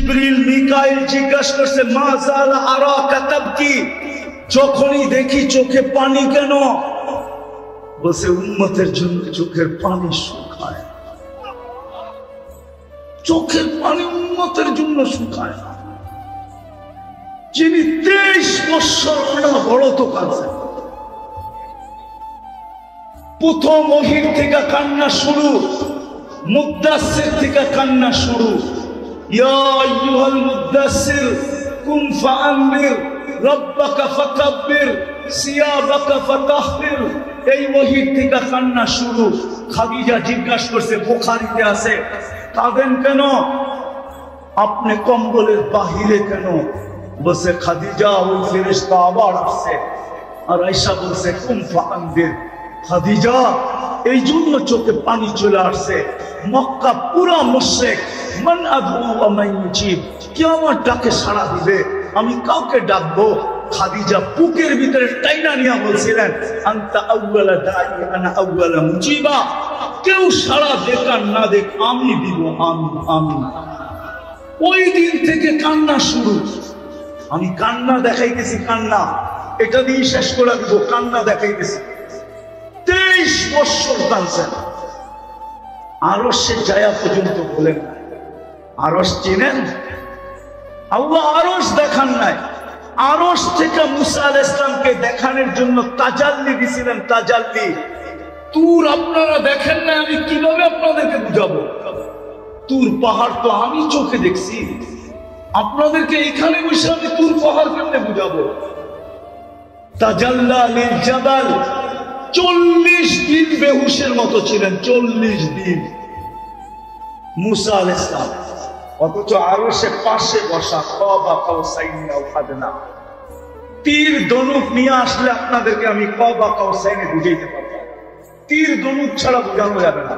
জিবরিল মিকাইল জিজ্ঞাসা করছে মা জালা আরাকা তাবকি, যখনই দেখি চোখে পানি কেন? বলছে উম্মতের জন্য চোখের পানি শুকায়, চোখের পানি উম্মতের জন্য শুকায় না। যিনি 23 বছর বড় তো কাছে, প্রথম ওহীর থেকে কান্না শুরু, মুদ্দাসসির থেকে কান্না শুরু। ইয়া আইয়ুহাল মুদ্দাসসির কুম ফাআনবির রাব্বাকা ফাকাব্বির সিয়াবাকা ফাতাহহির, এই ওহীর থেকে কান্না শুরু। খাদিজা জিজ্ঞাসা করছে, বুখারীতে আছে, কাঁদেন কেন আপনি কম্বলের বাহিরে কেন? বলছে খাদিজা ওই ফেরেশতা আবার আসছে। আর আয়েশা বলছে কুম ফাআনবির, খাদিজা এই জন্য চোখে পানি চলে আসছে। মক্কা পুরা মুশরিক, মান আদউ ওয়া মান ইউজিব, কে আমার ডাকে সাড়া দিবে, আমি কাউকে ডাকবো? খাদিজা বুকের ভিতরে টাইনা নিয়ে বলছিলেন আনতা আউয়ালা দাঈ আনা আউয়ালা মুজিবা, কেউ সাড়া দেখ আর না দেখ আমি দিব, আমি আমি। ওই দিন থেকে কান্না শুরু। আমি কান্না দেখাইতেছি, কান্না এটা দিয়ে শেষ করে দিব, কান্না দেখাইতেছি। 23 বছর কাঁদছেন। আরশে যায়া পর্যন্ত বলেন, আরশ চিনেন? আল্লাহ আরশ দেখান নাই, আরশ থেকে মুসা আলাইহিস সালামকে দেখানোর জন্য তাজাল্লি দিছিলেন, তাজাল্লি। তুর আপনারা দেখেন না, আমি কিভাবে আপনাদেরকে বুঝাবো? তুর পাহাড় তো আমি চোখে দেখছি, আপনাদেরকে এখানে বসে আমি তুর পাহাড় কেমনে বুঝাবো? তাজাল্লা লিল জাবাল, 40 দিন বেহুশের মতো ছিলেন, 40 দিন মুসা আলাইহিস সালাম, অথচ আরশে পাশে বসা, কাবা কাউসাইন আও আদনা। তীর ধনুক নিয়ে আসলে আপনাদেরকে আমি কাবা কাউসাইনে বুঝাইতে পারবো, তীর ধনুক ছাড়া বোঝানো যাবে না।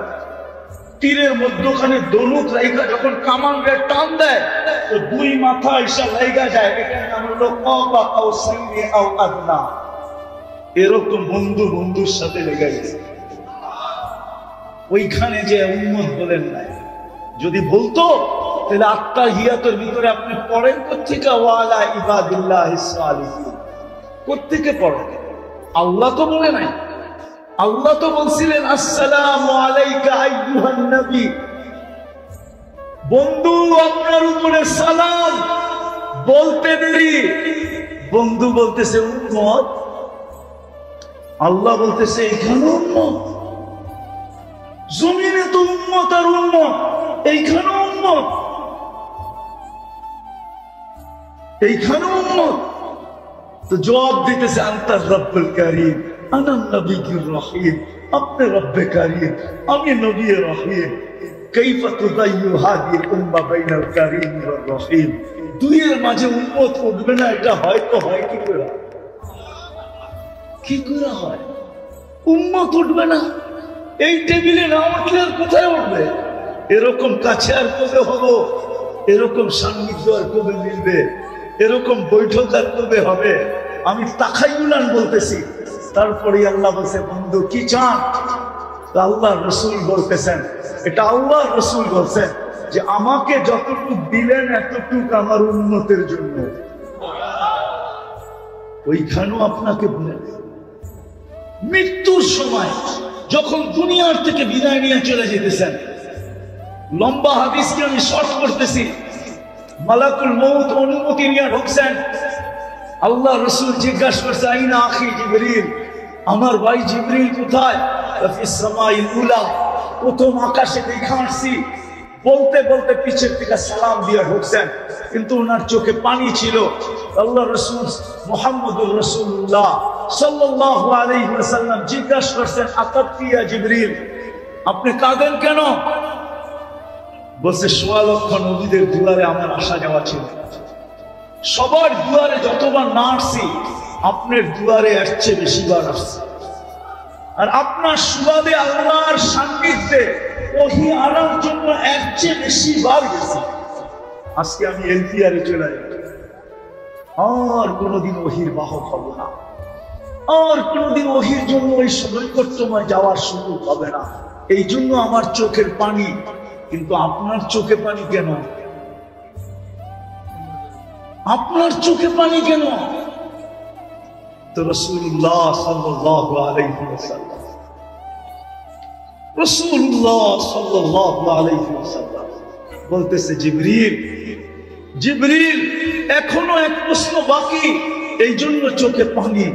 তীরের মধ্যখানে ধনুক রাইখা যখন কামান রে টান দেয় তো দুই মাথা এসে লাইগা যায়, এটার নাম হলো কাবা কাউসাইন আও আদনা। এরকম বন্ধু বন্ধুর সাথে লেগে গেছে। ওইখানে যে উম্মত বলেন নাই, যদি বলতো তাহলে আত্তাহিয়াতের ভিতরে আপনি পড়েন কোত্থেকে ওয়ালা ইবাদিল্লাহিস সালিহিন, কোত্থেকে পড়েন? আল্লাহ তো বলে নাই, আল্লাহ তো বলছিলেন আসসালামু আলাইকা আইয়ুহান নবী, বন্ধু আপনার উপরে সালাম। বলতে দেরি, বন্ধু বলতেছে উম্মত, আল্লাহ বলতেছে এখানে উম্মত, জমিনে তো উম্মত আর উম্মত, এইখানে উম্মত, এইখানে উম্মত। তো জবাব দিতেছে আনতা রব্বুল কারীম আনা নবিয়্যুর রহিম, আপনি রব্বে কারীম, আমি নবী রহিম। কাইফা তুদাইয়ু হাদিল উম্মাহ বাইনাল কারীম ওয়ার রহিম, দুইয়ের মাঝে উম্মত উঠবে না, এটা হয়তো হয় কি করে? কি করে হয়? উম্মত উঠবে না, এই টেবিলে না উঠলে আর কোথায় উঠবে? এরকম কাছে আর কবে হবো? এরকম সান্নিধ্য আর কবে মিলবে? এরকম বৈঠক আর কবে হবে? আমি তাখাইয়ুলান বলতেছি। তারপরে আল্লাহ বলছে বন্ধু কি চান? আল্লাহ রসুল বলতেছেন, এটা আল্লাহ রসুল বলছেন যে আমাকে যতটুকু দিলেন এতটুকু আমার উম্মতের জন্য। ওইখানেও আপনাকে বলে মৃত্যুর সময় যখন দুনিয়ার থেকে বিদায় নিয়ে চলে যেতেছেন, লম্বা হাদিসকে আমি শর্ট করতেছি, মালাকুল মউত অনুমতি নিয়ে ঢুকছেন। আল্লাহ রসুল জিজ্ঞাসা করছে আইনা আখি জিবরিল, আমার ভাই জিবরিল কোথায়? ফিস সামাইল উলা, প্রথম আকাশে দেখা আসছি। বলতে বলতে পিছের থেকে সালাম দিয়ে ঢুকছেন, কিন্তু ওনার চোখে পানি ছিল। আল্লাহ রসুল মুহাম্মদুর রাসূলুল্লাহ সাল্লাল্লাহু আলাইহি ওয়াসাল্লাম জিজ্ঞাসা করছেন আতাবকি ইয়া জিবরিল, আপনি কাঁদেন কেন? বলছে ১৬ লক্ষ নবীদের দুয়ারে আমার আসা যাওয়া ছিল, সবার দুয়ারে যতবার না আসছি আপনার দুয়ারে আসছে বেশিবার আসছে। আর আপনার সুবাদে আল্লাহর সান্নিধ্যে ওহী আনার জন্য এর চেয়ে বেশি বার গেছি। আজকে আমি এলপিআরে চলে যাব, আর কোনোদিন ওহীর বাহক হব না, আর কোনোদিন ওহীর জন্য ওই সৈকতময় যাওয়ার সুযোগ হবে না। এই জন্য আমার চোখের পানি। কিন্তু আপনার চোখে পানি কেন? আপনার চোখে পানি কেন? তো রাসূলুল্লাহ সাল্লাল্লাহু আলাইহি ওয়াসাল্লাম, রাসূলুল্লাহ সাল্লাল্লাহু আলাইহি ওয়াসাল্লাম বলতেছে, জিবরিল, জিবরিল, এখনো এক প্রশ্ন বাকি, এই জন্য চোখে পানি।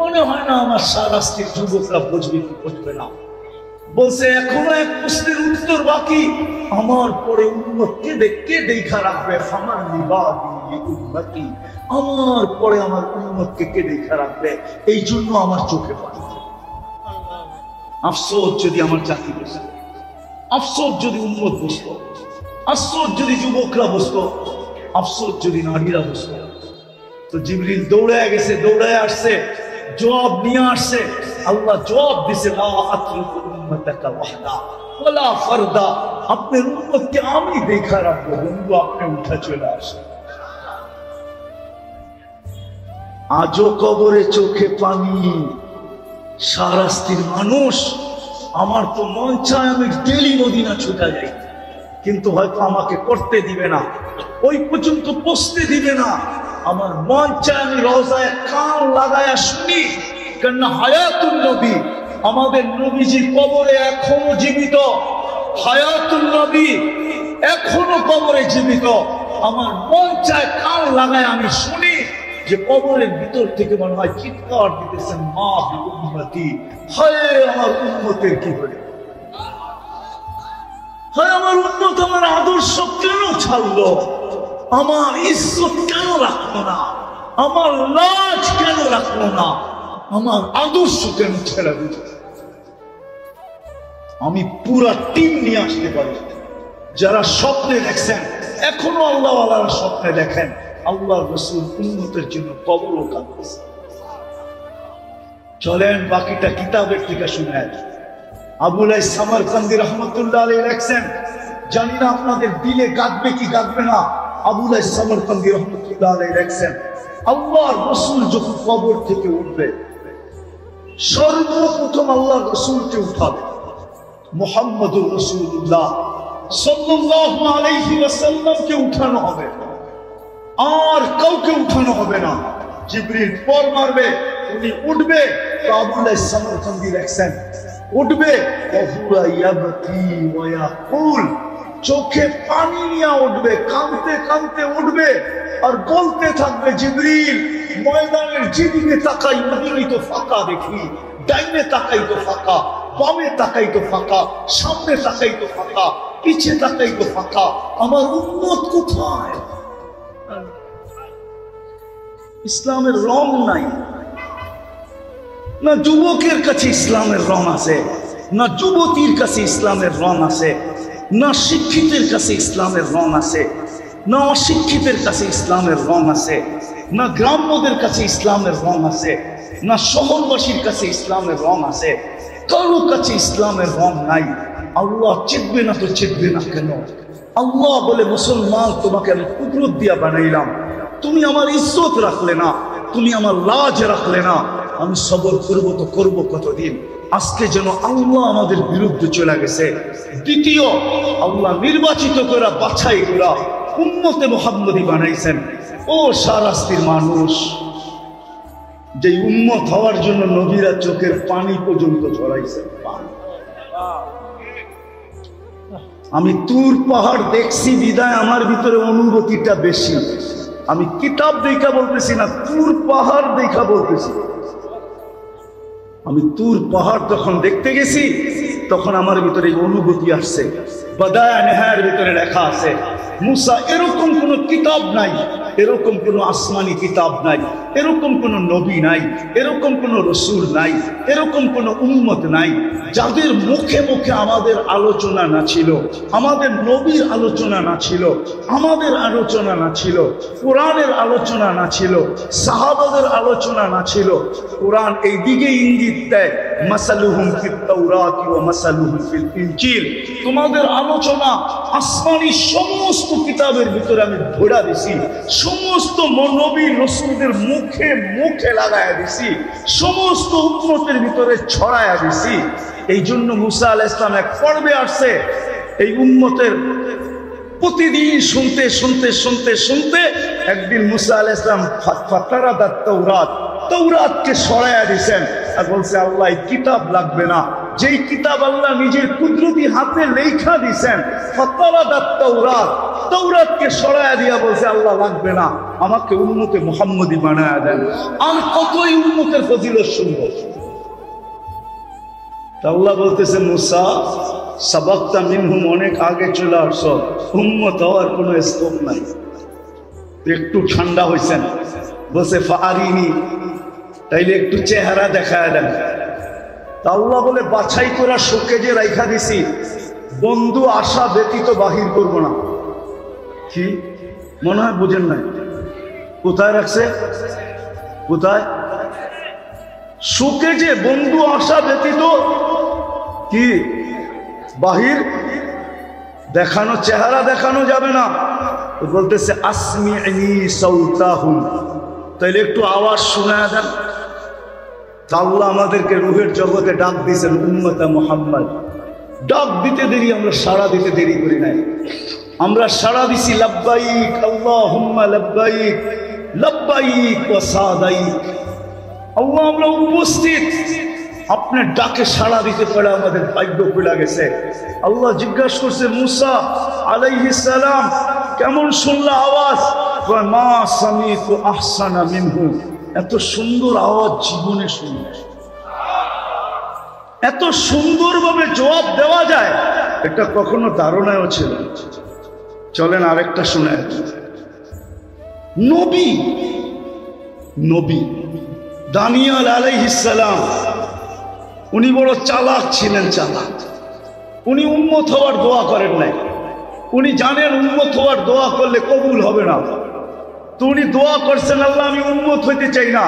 মনে হয় না আমার শাহরাস্তির যুবকরা বুঝবে কি বুঝবে না। বলছে এখনো এক প্রশ্নের উত্তর বাকি, আমার পরে উম্মতকে দেখতে দেখা রাখবে, আমার নিবাদি উম্মতি, আমার পরে আমার উম্মতকে কে দেখা রাখবে, এই জন্য আমার চোখে পানি। আফসোস যদি আমার জাতি বসত, আফসোস যদি উম্মত বসত, আফসোস যদি যুবকরা বসত, আফসোস যদি নারীরা বসত। তো জিবরিল দৌড়ায় গেছে, দৌড়ায় আসছে, জবাব নিয়ে আসছে। আল্লাহ জবাব দিছে, লা আতরুকু উম্মাতাকা ওয়াহদা ওয়ালা ফারদা, আপনার উম্মতকে আমি দেখা রাখবো, বন্ধু আপনি উঠা চলে আসেন। আজও কবরে চোখে পানি, শাহরাস্তির মানুষ। আমার তো মন চায় আমি ডেলি মদিনা ছুটে যাই, কিন্তু হয়তো আমাকে করতে দিবে না, ওই পর্যন্ত পৌঁছতে দিবে না। আমার মন চায় আমি রওজায় কান লাগায়া শুনি, কেননা হায়াতুন নবী, আমাদের নবীজি কবরে এখনো জীবিত। হায়াতুন নবী এখনো কবরে জীবিত। আমার মন চায় কান লাগায় আমি শুনি যে কবরের ভিতর থেকে মনে হয় চিৎকার দিতেছেন, মা বি উম্মতি, হায় আমার উম্মতের কি হলো, হায় আমার উম্মত আমার আদর্শ কেন ছাড়লো, আমার ইজ্জত কেন রাখলো না, আমার লাজ কেন রাখলো না, আমার আদর্শ কেন ছেড়ে দিল। আমি পুরা টিম নিয়ে আসতে পারি, যারা স্বপ্নে দেখছেন, এখনো আল্লাহ ওয়ালারা স্বপ্নে দেখেন আল্লাহ রাসূল উম্মতের জন্য কবরও কাঁদতেছে। চলেন বাকিটা কিতাবের থেকে শুনেন। আবুল আইস সামারকান্দি রহমতুল্লাহ আলাইহি লেখছেন, জানি না আপনাদের দিলে গাঁথবে কি গাঁথবে না। আবুল আইস সামারকান্দি রহমতুল্লাহ আলাইহি লেখছেন, আল্লাহর রাসূল যখন কবর থেকে উঠবে, সর্বপ্রথম আল্লাহর রাসূলকে উঠাবে, মুহাম্মদুর রাসূলুল্লাহ সাল্লাল্লাহু আলাইহি ওয়াসাল্লামকে উঠানো হবে, আর কাউকে উঠানো হবে না। জিবরিল পর মারবে, উনি উঠবে। তো আবুল আইস সামারকান্দি লেখছেন, উঠবে, ওহুয়া ইয়াবকি ওয়া ইয়াকুল, চোখে পানি নিয়ে উঠবে, কাঁদতে কাঁদতে উঠবে, আর বলতে থাকবে, জিবরিল ময়দানের যেদিকে তাকাই ওদিকেই তো ফাঁকা দেখি, ডাইনে তাকাই তো ফাঁকা, বামে তাকাই তো ফাঁকা, সামনে তাকাই তো ফাঁকা, পিছে তাকাই তো ফাঁকা, আমার উম্মত কোথায়? ইসলামের রং নাই, না যুবকের কাছে ইসলামের রং আছে, না যুবতীর কাছে ইসলামের রং আছে, না শিক্ষিতের কাছে ইসলামের রং আছে, না অশিক্ষিতের কাছে ইসলামের রং আছে, না গ্রাম্যদের কাছে ইসলামের রং আছে, না শহরবাসীর কাছে ইসলামের রং আছে। কারো কাছে ইসলামের রং নাই। আল্লাহ চিনবে না তো চিনবে না কেন? আল্লাহ বলে, মুসলমান তোমাকে আমি কুদরত দিয়া বানাইলাম, তুমি আমার ইজ্জত রাখলে না, তুমি আমার লাজ রাখলে না, আমি সবর করব তো করব কতদিন? আজকে যেন আল্লাহ আমাদের বিরুদ্ধে চলে গেছে। দ্বিতীয়, আল্লাহ নির্বাচিত করা বাছাই করা উম্মতে মুহাম্মদী বানাইছেন। ও শাহরাস্তির মানুষ, যে উম্মত হওয়ার জন্য নবীরা চোখের পানি পর্যন্ত ঝরাইছেন। আমি তুর পাহাড় দেখছি বিদায় আমার ভিতরে অনুভূতিটা বেশি। আমি কিতাব দেখা বলতেছি না, তুর পাহাড় দেখা বলতেছি। আমি তুর পাহাড় যখন দেখতে গেছি তখন আমার ভিতরে অনুভূতি আসছে। বাদায়া নেহার ভিতরে লেখা আছে, মুসা এরকম কোন কিতাব নাই, এরকম কোন আসমানি কিতাব নাই, এরকম কোন নবী নাই, এরকম কোন রসুল নাই, এরকম কোন উম্মত নাই যাদের মুখে মুখে আমাদের আলোচনা না ছিল, আমাদের নবীর আলোচনা না ছিল, আমাদের আলোচনা না ছিল, কোরআনের আলোচনা না ছিল, সাহাবাদের আলোচনা না ছিল। কোরআন এই দিকে ইঙ্গিত দেয়, মাসালুহুম ফিত তাওরাতি ওয়া মাসালুহুম ফিল ইনজিল। তোমাদের আলোচনা আসমানি সমস্ত কিতাবের ভিতরে আমি ভরা দিছি, সমস্ত নবী রাসূলদের মুখে মুখে লাগায়া দিছি, সমস্ত উম্মতের ভিতরে ছড়ায়া দিছি। এই জন্য মুসা আলাইহিস সালাম এক পর্বে আসছে, এই উম্মতের প্রতিদিন শুনতে শুনতে শুনতে শুনতে একদিন মুসা আলাইহিস সালাম ফাতারাদাত তাওরাত, তাওরাতকে সরাইয়া দিয়েছেন আর বলছে আল্লাহ এই কিতাব লাগবে না, যেই কিতাব আল্লাহ নিজের কুদরতি হাতে লেখা দিয়েছেন, ফাতারাদাত তাওরাত, তাওরাতকে সরাইয়া দিয়া বলছে আল্লাহ লাগবে না, আমাকে উম্মতে মুহাম্মদী বানায়া দেন। আর কতই উম্মতের ফজিলত শুনবো। আল্লাহ বলতেছে মুসা সাবাক্তা মিনহুম, অনেক আগে চলে আসছো, উম্মত হওয়ার কোনো স্কোপ নাই। একটু ঠান্ডা হয়েছেন, বলছে ফারিনি, তাইলে একটু চেহারা দেখায় দেন। আল্লাহ বলে বাছাই করা শোকেজে রাইখা দিছি, বন্ধু আশা ব্যতীত বাহির করবো না। কি মনে হয় বুঝেন নাই? কোথায় রাখছে? কোথায়? শোকেজে বন্ধু আশা ব্যতীত কি বাহির দেখানো, চেহারা দেখানো যাবে না। বলতেছে আসমিনি সাউতাহুম, তাইলে একটু আওয়াজ শোনায় দেন। আল্লাহ আমাদেরকে রূহের জগতে ডাক দিয়েছেন উম্মতে মুহাম্মদ। ডাক দিতে দেরি, আমরা সাড়া দিতে দেরি করি নাই। আমরা সাড়া দিছি লাব্বাইক আল্লাহুম্মা লাব্বাইক, লাব্বাইক ওয়া সাদাইক। আল্লাহ আমরা উপস্থিত, আপনার ডাকে সাড়া দিতে পারে আমাদের ভাগ্য খুলে গেছে। আল্লাহ জিজ্ঞাসা করছে মুসা আলাইহিস সালাম কেমন শুনলা আওয়াজ? মা সামিতু আহসানা মিনহু, এত সুন্দর আওয়াজ জীবনে শুনি। এত সুন্দরভাবে জবাব দেওয়া যায় এটা কখনো ধারণাও ছিল। চলেন আরেকটা শুনে। নবী নবী দানিয়েল আলাইহিস সালাম, উনি বড় চালাক ছিলেন। চালাক, উনি উম্মত হওয়ার দোয়া করেন নাই। উনি জানেন উম্মত হওয়ার দোয়া করলে কবুল হবে না, তো উনি দোয়া করছেন আল্লাহ আমি উম্মত হইতে চাই না,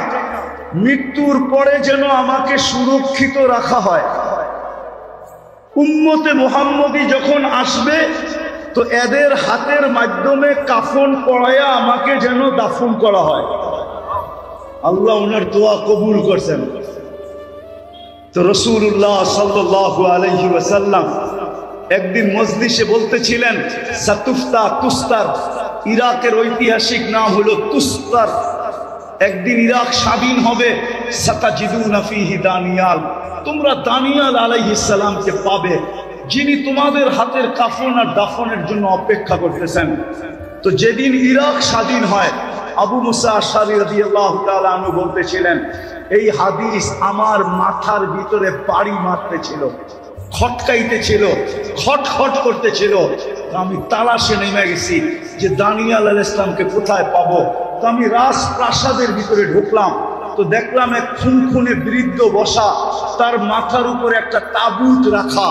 মৃত্যুর পরে যেন আমাকে সুরক্ষিত রাখা হয়। উম্মতে মুহাম্মদী যখন আসবে তো এদের হাতের মাধ্যমে কাফন পরাইয়া আমাকে যেন দাফন করা হয়। আল্লাহ ওনার দোয়া কবুল করছেন। তো রাসূলুল্লাহ সাল্লাল্লাহু আলাইহি ওয়াসাল্লাম একদিন মজলিসে বলতেছিলেন সাতুফতা তুস্তার, ইরাকের ঐতিহাসিক নাম হলো তুস্তার। একদিন ইরাক স্বাধীন হবে। সাতাজিদুনা ফিহি দানিয়াল, তোমরা দানিয়াল আলাইহিস সালামকে পাবে, যিনি তোমাদের হাতের কাফন আর দাফনের জন্য অপেক্ষা করতেছেন। তো যেদিন ইরাক স্বাধীন হয়, আবু মুসা আশআরী রাদিয়াল্লাহু তাআলা আনহু বলতেছিলেন এই হাদিস আমার মাথার ভিতরে বাড়ি মারতেছিল, খটকাইতেছিল, খটখট করতেছিল। আমি তালাশে নেমে গেছি যে দানিয়াল আলাইহিস সালামকে কোথায় পাবো। তো আমি রাজপ্রাসাদের ভিতরে ঢুকলাম, তো দেখলাম এক খুনখুনে বৃদ্ধ বসা, তার মাথার উপরে একটা তাবুত রাখা।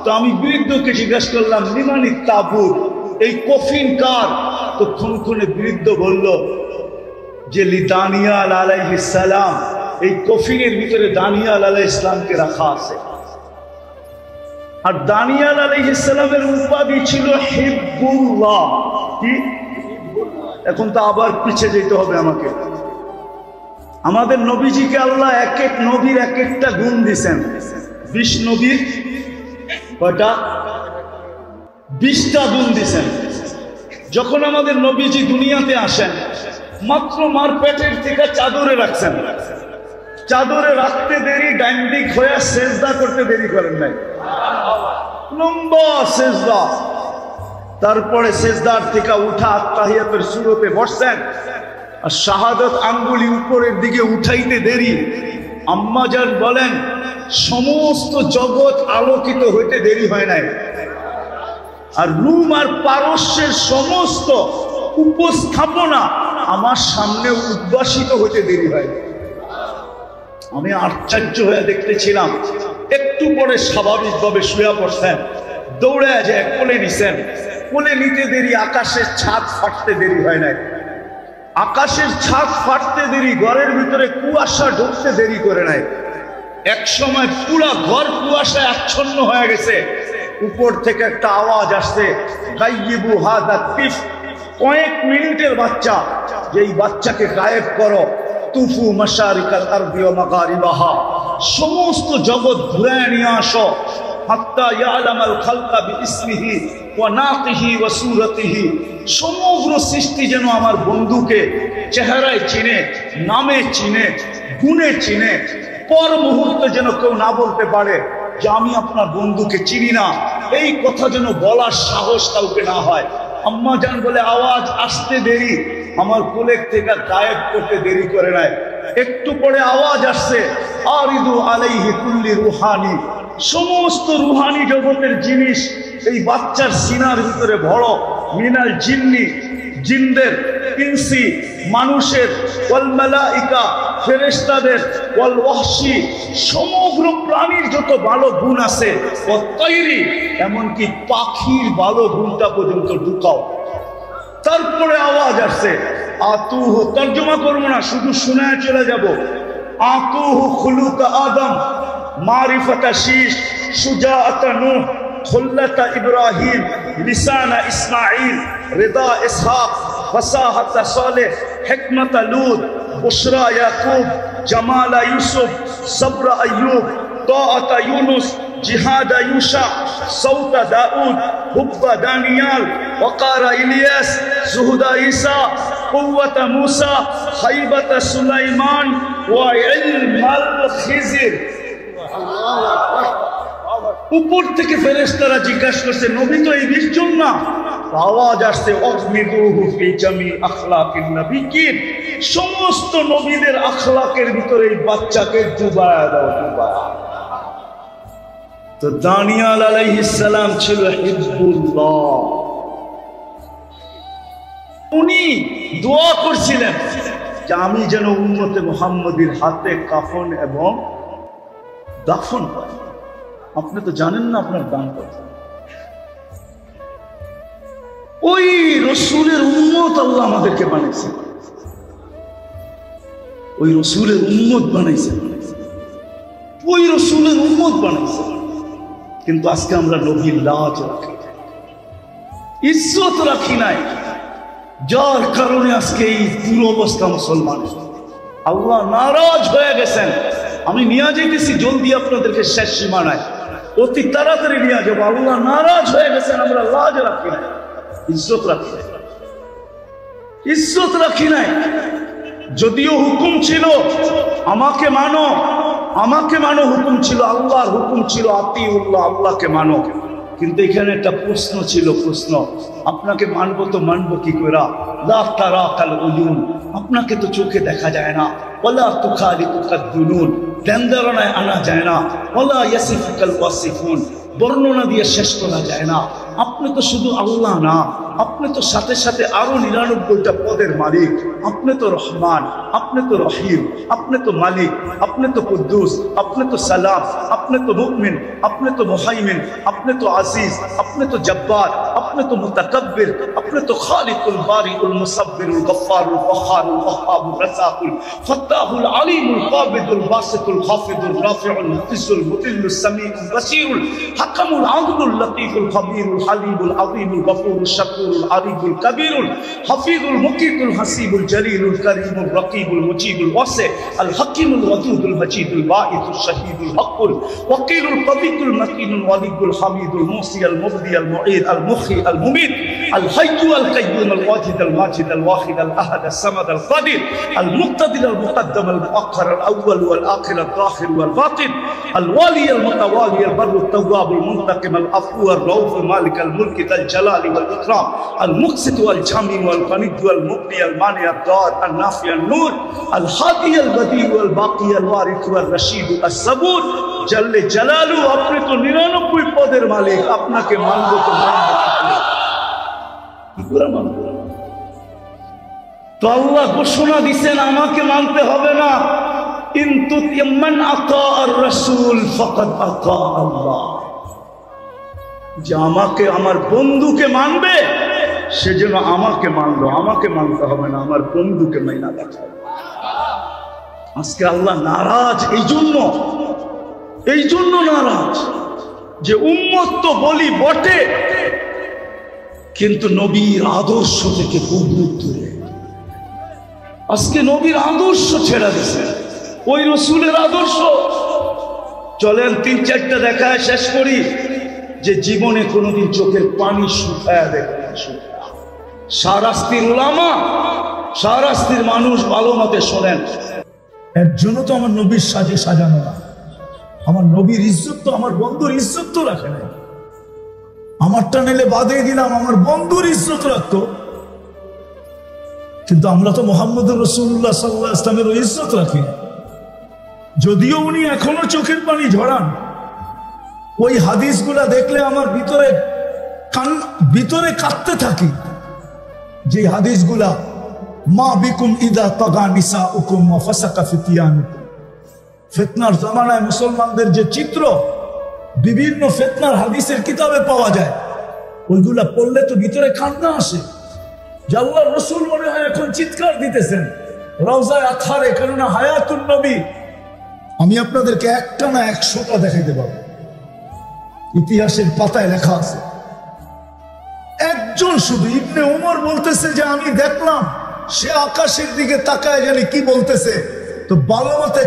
তো আমি বৃদ্ধকে জিজ্ঞাসা করলাম লিমানি তাবুত, এই কফিন কার? তো খুনখুনে বৃদ্ধ বলল যে লি দানিয়াল আলাইহিস সালাম, এই কফিনের ভিতরে দানিয়াল আলাইহিস সালামকে রাখা আছে। আর দানিয়াল আলাইহিস সালামের উপাধি ছিল হিব্বুল্লাহ। কি? এখন তো আবার পিছিয়ে যেতে হবে আমাকে। আমাদের নবীজিকে আল্লাহ এক এক নবীর এক একটা গুণ দিয়েছেন। 20 নবীর কয়টা? 20টা গুণ দিয়েছেন। যখন আমাদের নবীজি দুনিয়াতে আসেন, মাত্র মার পেটের থেকে চাদরে রাখছেন। চাদরে রাখতে দেরি ডাইন দিক হয়ে সেজদা করতে দেরি করেন নাই, লম্বা সেজদা। তারপরে সেজদার থেকে উঠা তাহিয়াতের সুরতে বসছেন, আর শাহাদাত আঙ্গুলি উপরের দিকে উঠাইতে দেরি। আম্মা জান বলেন সমস্ত জগৎ আলোকিত হইতে দেরি হয় নাই, আর রুম আর পারস্যের সমস্ত উপস্থাপনা আমার সামনে উদ্ভাসিত হইতে দেরি হয়। আমি আশ্চর্য হয়ে দেখতেছিলাম। একটু পরে স্বাভাবিকভাবে শুয়ে পড়ছেন, দৌড়ে যায় কোলে নিছেন। কোলে নিতে দেরি, আকাশের ছাদ ফাটতে দেরি হয় নাই। আকাশের ছাদ ফাটতে দেরি, ঘরের ভিতরে কুয়াশা ঢুকতে দেরি করে নাই। এক সময় পুরা ঘর কুয়াশায় আচ্ছন্ন হয়ে গেছে। উপর থেকে একটা আওয়াজ আসছে, গাইয়িবু হাদা তিফ, কয়েক মিনিটের বাচ্চা, যেই বাচ্চাকে গায়েব করো। তুফু মাশারিকাল আরদি ওয়া মাগারিবাহা, সমস্ত জগৎ ঘুরে নিয়ে আসো। হাত্তা ইয়ালামাল খালকা বিইসমিহি ওয়া নাতিহি ওয়া সূরাতিহি, সমগ্র সৃষ্টি যেন আমার বন্ধুকে চেহারায় চিনে, নামে চিনে, গুণে চিনে। পর মুহূর্তে যেন কেউ না বলতে পারে যে আমি আপনার বন্ধুকে চিনি না, এই কথা যেন বলার সাহস কাউকে না হয়। আম্মা জান বলে আওয়াজ আসতে দেরি, আমার কোলের থেকে গায়েব করতে দেরি করে নাই। একটু পরে আওয়াজ আসছে, আরিদু আলাইহি কুল্লি রুহানি, সমস্ত রুহানি জগতের জিনিস এই বাচ্চার সিনার ভিতরে ভরো। মিনাল জিন্নি, জিনদের, ইনসি, মানুষের, ওয়াল মালাইকা, ফেরেশতাদের, ওয়াল ওয়াহশি, সমগ্র প্রাণীর যত ভালো গুণ আছে, ও তৈরি, এমনকি পাখির ভালো গুণটা পর্যন্ত ঢুকাও। তারপরে আওয়াজ আসছে, আতুহু, তর্জমা করবো না, শুধু শোনায় চলে যাব। আতুহু খুলুকা আদম, মারিফাতা শীশ, সুজাআতা নূহ, খুল্লাতা ইব্রাহিম, লিসানা ইসমাঈল, রিদা ইসহাক, ফাসাহাতা সালেহ, হিকমাতা লূত, বুশরা ইয়াকুব, জামালা ইউসুফ, সবরা আইয়ুব, তাআতা ইউনুস, জিহাদা ইউশা, সৌতা দাউদ, হুব্বা দানিয়াল, ওয়াকারা ইলিয়াস, জুহুদা ঈসা, কুওয়াতা মূসা, হাইবাতা সুলাইমান, ওয়া ইলমাল খিজির। উপর থেকে ফেরেশতারা জিজ্ঞাসা করছে, নবী তো এই 20 জন না? আওয়াজ আসছে, অজমিদুহু ফি জামি আখলাকিন নবিয়্যিন, সমস্ত নবীদের আখলাকের ভিতরে এই বাচ্চাকে ডুবায়া দাও, ডুবায়া। তো দানিয়াল আলাইহিস সালাম ছিল হিজবুল্লাহ, উনি দোয়া করছিলেন যে আমি যেন উম্মতে মুহাম্মদীর হাতে কাফন এবং দাফন পাই। আপনি তো জানেন না আপনার দান কত। ওই রসুলের উম্মত আল্লাহ আমাদেরকে বানাইছে, ওই রসুলের উম্মত বানাইছে, ওই রসুলের উম্মত বানাইছে। কিন্তু আজকে আমরা নবীর লাজ রাখি, ইজ্জত রাখি নাই, যার কারণে আজকে এই দুরবস্থা মুসলমানের। আল্লাহ নারাজ হয়ে গেছেন। আমি নিয়ে যেতেছি জলদি আপনাদেরকে শেষ সীমানায়, অতি তাড়াতাড়ি নিয়ে যাবো। আল্লাহ নারাজ হয়ে গেছেন, আমরা লাজ রাখি নাই, ইজ্জত রাখি নাই, ইজ্জত রাখি নাই। যদিও হুকুম ছিল আমাকে মানো, আমাকে মানো, হুকুম ছিল, আল্লাহর হুকুম ছিল আতিউল্লাহ, আল্লাহকে মানো। কিন্তু এখানে একটা প্রশ্ন ছিল, প্রশ্ন, আপনাকে মানবো তো মানবো কি করে? লা তারাকাল উয়ুন, আপনাকে তো চোখে দেখা যায় না। ওয়ালা তুখালিকুকাদ দুনুন, ধ্যান ধারণায় আনা যায় না। ওয়ালা ইয়াসিফুকাল ওয়াসিফুন, বর্ণনা দিয়ে শেষ করা যায় না। আপনি তো শুধু আল্লাহ না, আপনি তো সাথে সাথে আরো 99টা পদের মালিক। আপনি তো রহমান, আপনি তো রহিম, আপনি তো মালিক, আপনি তো কুদ্দুস, আপনি তো সালাম, আপনি তো মুমিন, আপনি তো মুহাইমিন, আপনি তো আজিজ, আপনি তো জব্বার, আপনি তো মুতাকাব্বির, আপনি তো খালিকুল বারিউল মুসাব্বিরুল গফফারুল ওয়াহাবুল ওয়াহাবুর রাযাকুল ফাত্তাহুল আলিমুল কাবিদুল বাসিতুল খাফিদুল রাফিউল মুতিসুল মুতিল্লুস সামিউল বাসীরুল হাকামুল আদলুল লতীফুল খবীরুল হালিমুল আযীমুল গফুরুশ শাকুরুল আরিফুল কবীরুল হাফিজুল মুকিতুল হাসিবুল জলিলুল করিমুল রকিবুল মুজিবুল ওয়াসি আল হাকিমুল ওয়াদুদুল মজিদুল বাঈসুল শহীদুল হকুল ওয়াকিলুল কবিতুল মকিনুল ওয়ালিদুল হামিদুল মুসি আল মুবদি আল মুঈদ আল মুখি আল মুমিত আল হাইয়্যু আল কাইয়্যুম আল ওয়াজিদ আল মাজিদ আল ওয়াহিদ আল আহাদ আল সামাদ আল কাদির আল মুক্তাদির আল মুকদ্দম আল মুআখখার আল আউয়াল ওয়াল আখির আল যাহির ওয়াল বাতিন আল ওয়ালি আল মুতাওয়ালি আল বাররু আল তাওয়াব আল মুনতাকিম আল আফু আল রাউফ মালিক আল মুলক যাল জালালি ওয়াল ইকরাম المقسط والجامع والغني والمغني المانع الضار النافع النور الهادي البديع والباقي الوارث والرشيد الصبور جل جلاله আপনি তো 99 পদের মালিক আপনাকে মানব তো কি করে মানব তো আল্লাহ ঘোষণা দিবেন আমাকে মানতে হবে না ইনতু মান আতা আর রাসূল ফাকাদ আতা আল্লাহ যে আমাকে আমার বন্ধুকে মানবে সে যেন আমাকে মানলো আমাকে মানতে হবে না আমার বন্ধুকে মাইনা দেখাবে আজকে আল্লাহ নারাজ এই জন্য নারাজ যে উম্মত তো বলি বটে কিন্তু নবীর আদর্শ থেকে খুব দূরে আজকে নবীর আদর্শ ছেড়ে দিয়েছে ওই রসুলের আদর্শ চলেন 3-4টা দেখায় শেষ করি যে জীবনে কোনোদিন চোখের পানি শুকায় দেখে শাহরাস্তির উলামা, শাহরাস্তির মানুষ ভালো মতে শোনেন। একজনও তো আমার নবীর সাজে সাজানো না। আমার নবীর ইজ্জত তো, আমার বন্ধুর ইজ্জত তো রাখে নাই। আমারটা নিলে বাদে দিলাম, আমার বন্ধুর ইজ্জত রাখতো। কিন্তু আমরা তো মুহাম্মদুর রাসূলুল্লাহ সাল্লাল্লাহু আলাইহি ওয়াসাল্লামের ইজ্জত রাখি। যদিও উনি এখনো চোখের পানি ঝরান, ওই হাদিসগুলা দেখলে আমার ভিতরে কাঁদতে থাকি। যে হাদিসগুলা, মা বিকুম ইদা তাগা নিসাউকুম ওয়া ফাসাকা ফিতিয়ানুকুম, ফিতনার জামানায় মুসলমানদের যে চিত্র বিভিন্ন ফিতনার হাদিসের কিতাবে পাওয়া যায়, ওইগুলা পড়লে তো ভিতরে কান্না আসে। যে আল্লাহর রাসূল মনে হয় এখন চিৎকার দিতেছেন রওজায়ে আতহারে, কেননা হায়াতুন নবী। আমি আপনাদেরকে একটা না 100টা দেখাইতে পারবো, ইতিহাসের পাতায় লেখা আছে। একজন শুধু ইবনে উমর বলতেছে যে আমি দেখলাম সে আকাশের দিকে তাকায় জানি কি বলতেছে, তো ভালো মতে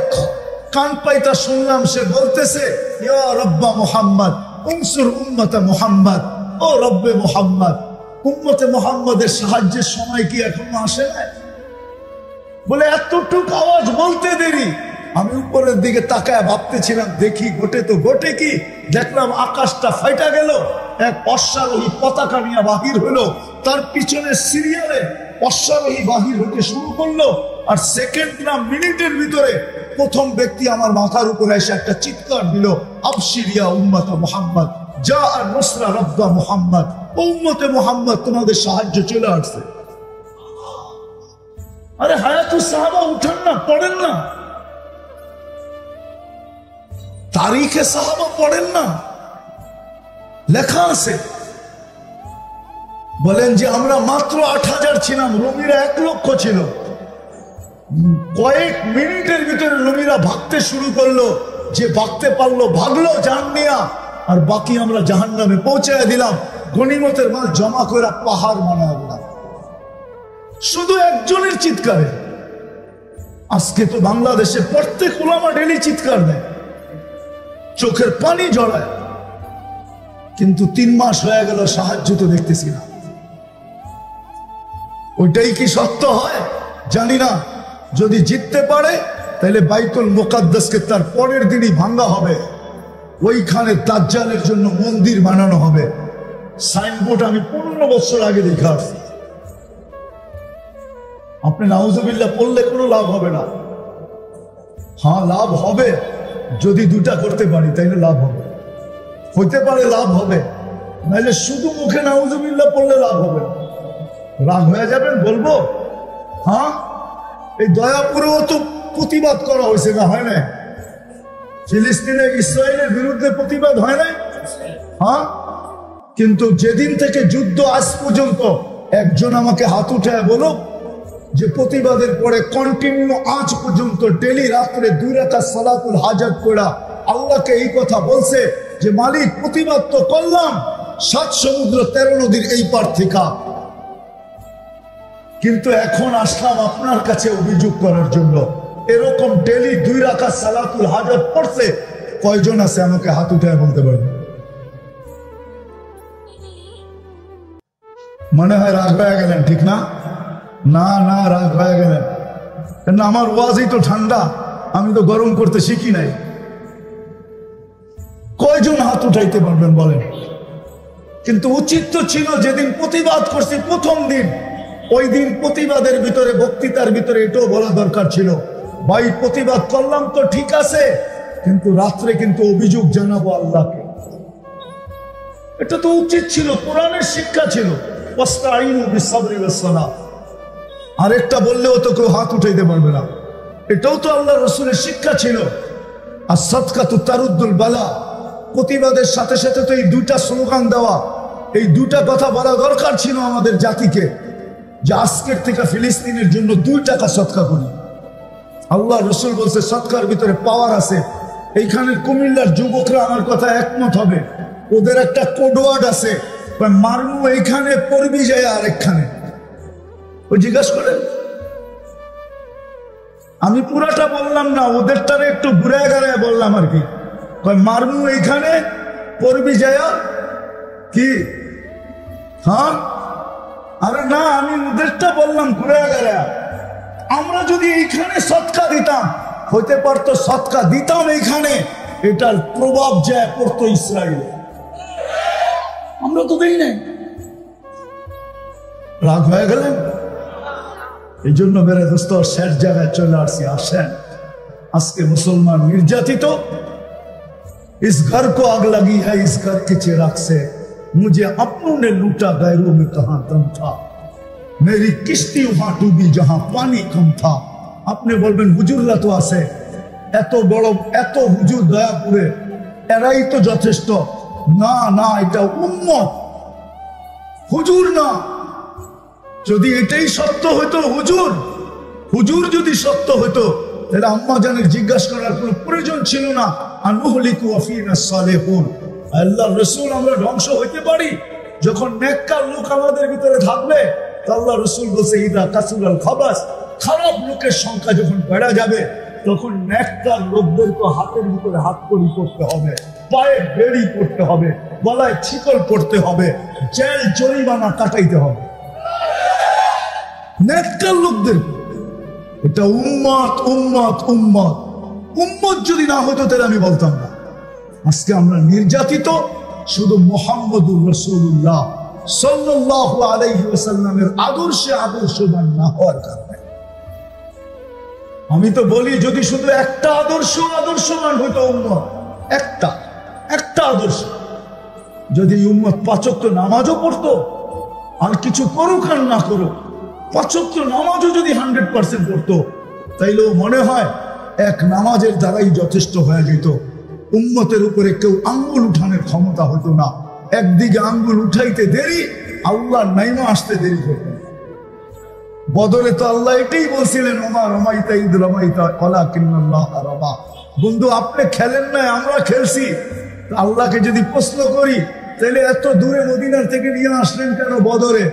কান পাইতা শুনলাম সে বলতেছে, ইয়া রব্বা মুহাম্মদ উনসুর উম্মতে মুহাম্মদ, ও রব্বে মুহাম্মদ, উম্মতে মুহাম্মদের সাহায্যের সময় কি এখনো আসে না? বলে এতটুকু আওয়াজ বলতে দেরি। আমি উপরের দিকে তাকায় ভাবতেছিলাম দেখি ঘটে তো ঘটে কি, দেখলাম আকাশটা ফাইটা গেল, এক অশ্বারোহী পতাকা নিয়ে বাহির হলো, তার পিছনে সিরিয়ালে অশ্বারোহী বাহির হতে শুরু করলো, আর সেকেন্ড না মিনিটের ভিতরে প্রথম ব্যক্তি আমার মাথার উপরে এসে একটা চিৎকার দিল, আবশিরিয়া উম্মতে মুহাম্মদ, যা আর নসরা রব্বা মুহাম্মদ, উম্মতে মুহাম্মদ তোমাদের সাহায্য চলে আসছে। আরে হায়াতুস সাহাবা উঠান না, পড়েন না, তারিখে সাহাবা পড়েন না, লেখা আছে। বলেন যে আমরা মাত্র 8000 ছিলাম, রুমিরা 1 লক্ষ ছিল। কয়েক মিনিটের ভিতরে রুমিরা ভাগতে শুরু করলো, যে ভাগতে পারলো ভাগলো জান নিয়া, আর বাকি আমরা জাহান্নামে পৌঁছায় দিলাম। গনিমতের মাল জমা করে পাহাড় বানায় দিলাম শুধু একজনের চিৎকারে। আজকে তো বাংলাদেশে প্রত্যেক উলামা ডেলি চিৎকার দেয়, চোখের পানি জড়ায়, কিন্তু 3 মাস হয়ে গেল সাহায্য তো দেখতেছি না। ওইটাই কি সত্য হয় জানি না। যদি জিততে পারে তাহলে বাইতুল মুকাদ্দাসকে তার পরের দিনই ভাঙ্গা হবে, ওইখানে দাজ্জালের জন্য মন্দির বানানো হবে। সাইনবোর্ড আমি 15 বছর আগে দেখা আসছি। আপনি নাউজুবিল্লাহ পড়লে কোনো লাভ হবে না। হ্যাঁ লাভ হবে, যদি 2টা করতে পারি তাইলে লাভ হবে, হইতে পারে লাভ হবে, নাইলে শুধু মুখে নাউজুবিল্লাহ পড়লে লাভ হবে না। রাগ হয়ে যাবেন বলবো, হ্যাঁ এই দয়াপুরেও তো প্রতিবাদ করা হয়েছে না, হয় না? ফিলিস্তিনে ইসরায়েলের বিরুদ্ধে প্রতিবাদ হয় না? হ্যাঁ, কিন্তু যেদিন থেকে যুদ্ধ আজ পর্যন্ত একজন আমাকে হাত উঠায় বলো যে প্রতিবাদের পরে কন্টিনিউ আজ পর্যন্ত ডেলি রাত্রে 2 রাকাত সালাতুল হাজাত পড়া আল্লাহকে এই কথা বলছে যে মালিক প্রতিবাদ তো করলাম 7 সমুদ্র 13 নদীর এই পার থেকে, কিন্তু এখন আসলাম আপনার কাছে অভিযোগ করার জন্য। এরকম ডেলি 2 রাকাত সালাতুল হাজাত পড়ছে কয়জন আছে আমাকে হাত উঠায় বলতে পারবে? মনে হয় রাগ হয়ে গেলেন, ঠিক না? না না, রাগ হয়ে গেলেন, কেন আমার ওয়াজই তো ঠান্ডা, আমি তো গরম করতে শিখি নাই। কয়জন হাত উঠাইতে পারবেন বলেন? কিন্তু উচিত তো ছিল যেদিন প্রতিবাদ করছি প্রথম দিন, ওই দিন প্রতিবাদের ভিতরে বক্তৃতার ভিতরে এটাও বলা দরকার ছিল, ভাই প্রতিবাদ করলাম তো ঠিক আছে, কিন্তু রাত্রে কিন্তু অভিযোগ জানাবো আল্লাহকে। এটা তো উচিত ছিল, কোরআনের শিক্ষা ছিল। আরেকটা বললেও তো কেউ হাত উঠাইতে পারবে না, এটাও তো আল্লাহ রসুলের শিক্ষা ছিল। আর সাদকাতু তারুদ্দুল বালা, প্রতিবাদের সাথে সাথে তো এই 2টা স্লোগান দেওয়া, এই 2টা কথা বলা দরকার ছিল আমাদের জাতিকে, যে আজকের থেকে ফিলিস্তিনের জন্য 2 টাকা সদকা করি। আল্লাহ রসুল বলছে সদকার ভিতরে পাওয়ার আছে। এইখানের কুমিল্লার যুবকরা আমার কথা একমত হবে, ওদের একটা কোডওয়ার্ড আছে, মারমু এইখানে পড়বি যায় আরেকখানে। ওই জিজ্ঞাসা করেন, আমি পুরাটা বললাম না, ওদেরটারে একটু ঘুরে গেড়ায় বললাম আর কি। মারমু এইখানে পড়বি যায় কি, হ্যাঁ আরে না, আমি ওদেরটা বললাম ঘুরে গেলে। আমরা যদি এইখানে সৎকা দিতাম, হতে পারতো সৎকা দিতাম এইখানে, এটার প্রভাব যায় পড়তো ইসরায়েলে। আমরা তো দেই নাই। রাগ হয়ে গেলেন? এই জন্য মেরে দোস্ত শেষ জায়গায় চলে আসছি। আসেন, আজকে মুসলমান নির্যাতিত। इस घर को आग लगी है इस घर के चिराग से, मुझे अपनों ने लूटा गैरों में कहां दम था, मेरी किश्ती वहां डूबी जहां पानी कम था। আপনি বলবেন হুজুররা তো আছে, এত বড় এত হুজুর দয়াপুরে, এরাই তো যথেষ্ট। না না, এটা উম্মত, হুজুর না। যদি এটাই সত্য হতো, হুজুর যদি সত্য হতো, তাহলে আম্মা জানের জিজ্ঞাসা করার কোনো প্রয়োজন ছিল না। আনহুলিকু ওয়াফিনা সালেহুন, আল্লাহর রাসূল আমরা ধ্বংস হইতে পারি যখন নেককার লোক আমাদের ভিতরে থাকবে। তো আল্লাহ রাসূল বলছে ইদা কাসুরাল খাবাস, খারাপ লোকের সংখ্যা যখন বেড়ে যাবে, তখন নেককার লোকদেরকে হাতের ভিতরে হাত কড়ি করতে হবে, পায়ে বেড়ি করতে হবে, গলায় ছিকল পড়তে হবে, জেল জরিমানা কাটাইতে হবে নেককার লোকদের। এটা উম্মত উম্মত উম্মত উম্মত যদি না হতো তাহলে আমি বলতাম না। আজকে আমরা নির্যাতিত শুধু মুহাম্মদুর রাসূলুল্লাহ সাল্লাল্লাহু আলাইহি ওয়াসাল্লামের আদর্শে আদর্শবান না হওয়ার কারণে। আমি তো বলি যদি শুধু একটা আদর্শবান হইতো উম্মত, একটা আদর্শ, যদি উম্মত 5 ওয়াক্ত নামাজও পড়তো, আর কিছু করুক আর না করুক, 5 ওয়াক্ত নামাজও যদি 100% পড়তো, তাইলেও মনে হয় এক নামাজের দ্বারাই যথেষ্ট হয়ে যেত। উম্মতের উপরে কেউ আঙ্গুল উঠানোর ক্ষমতা হতো না। একদিকে আঙ্গুল উঠাইতে দেরি, আল্লাহ নাইমা আসতে দেরি করতেন। বদরে তো আল্লাহ এটাই বলছিলেন, ওমা রমাইতা ইদ রমাইতা ওয়ালাকিন্নাল্লাহ রামা। বন্ধু, আপনি খেলেন না, আমরা খেলছি। আল্লাহকে যদি প্রশ্ন করি, তাহলে এত দূরে মদিনার থেকে নিয়ে আসলেন কেন বদরে?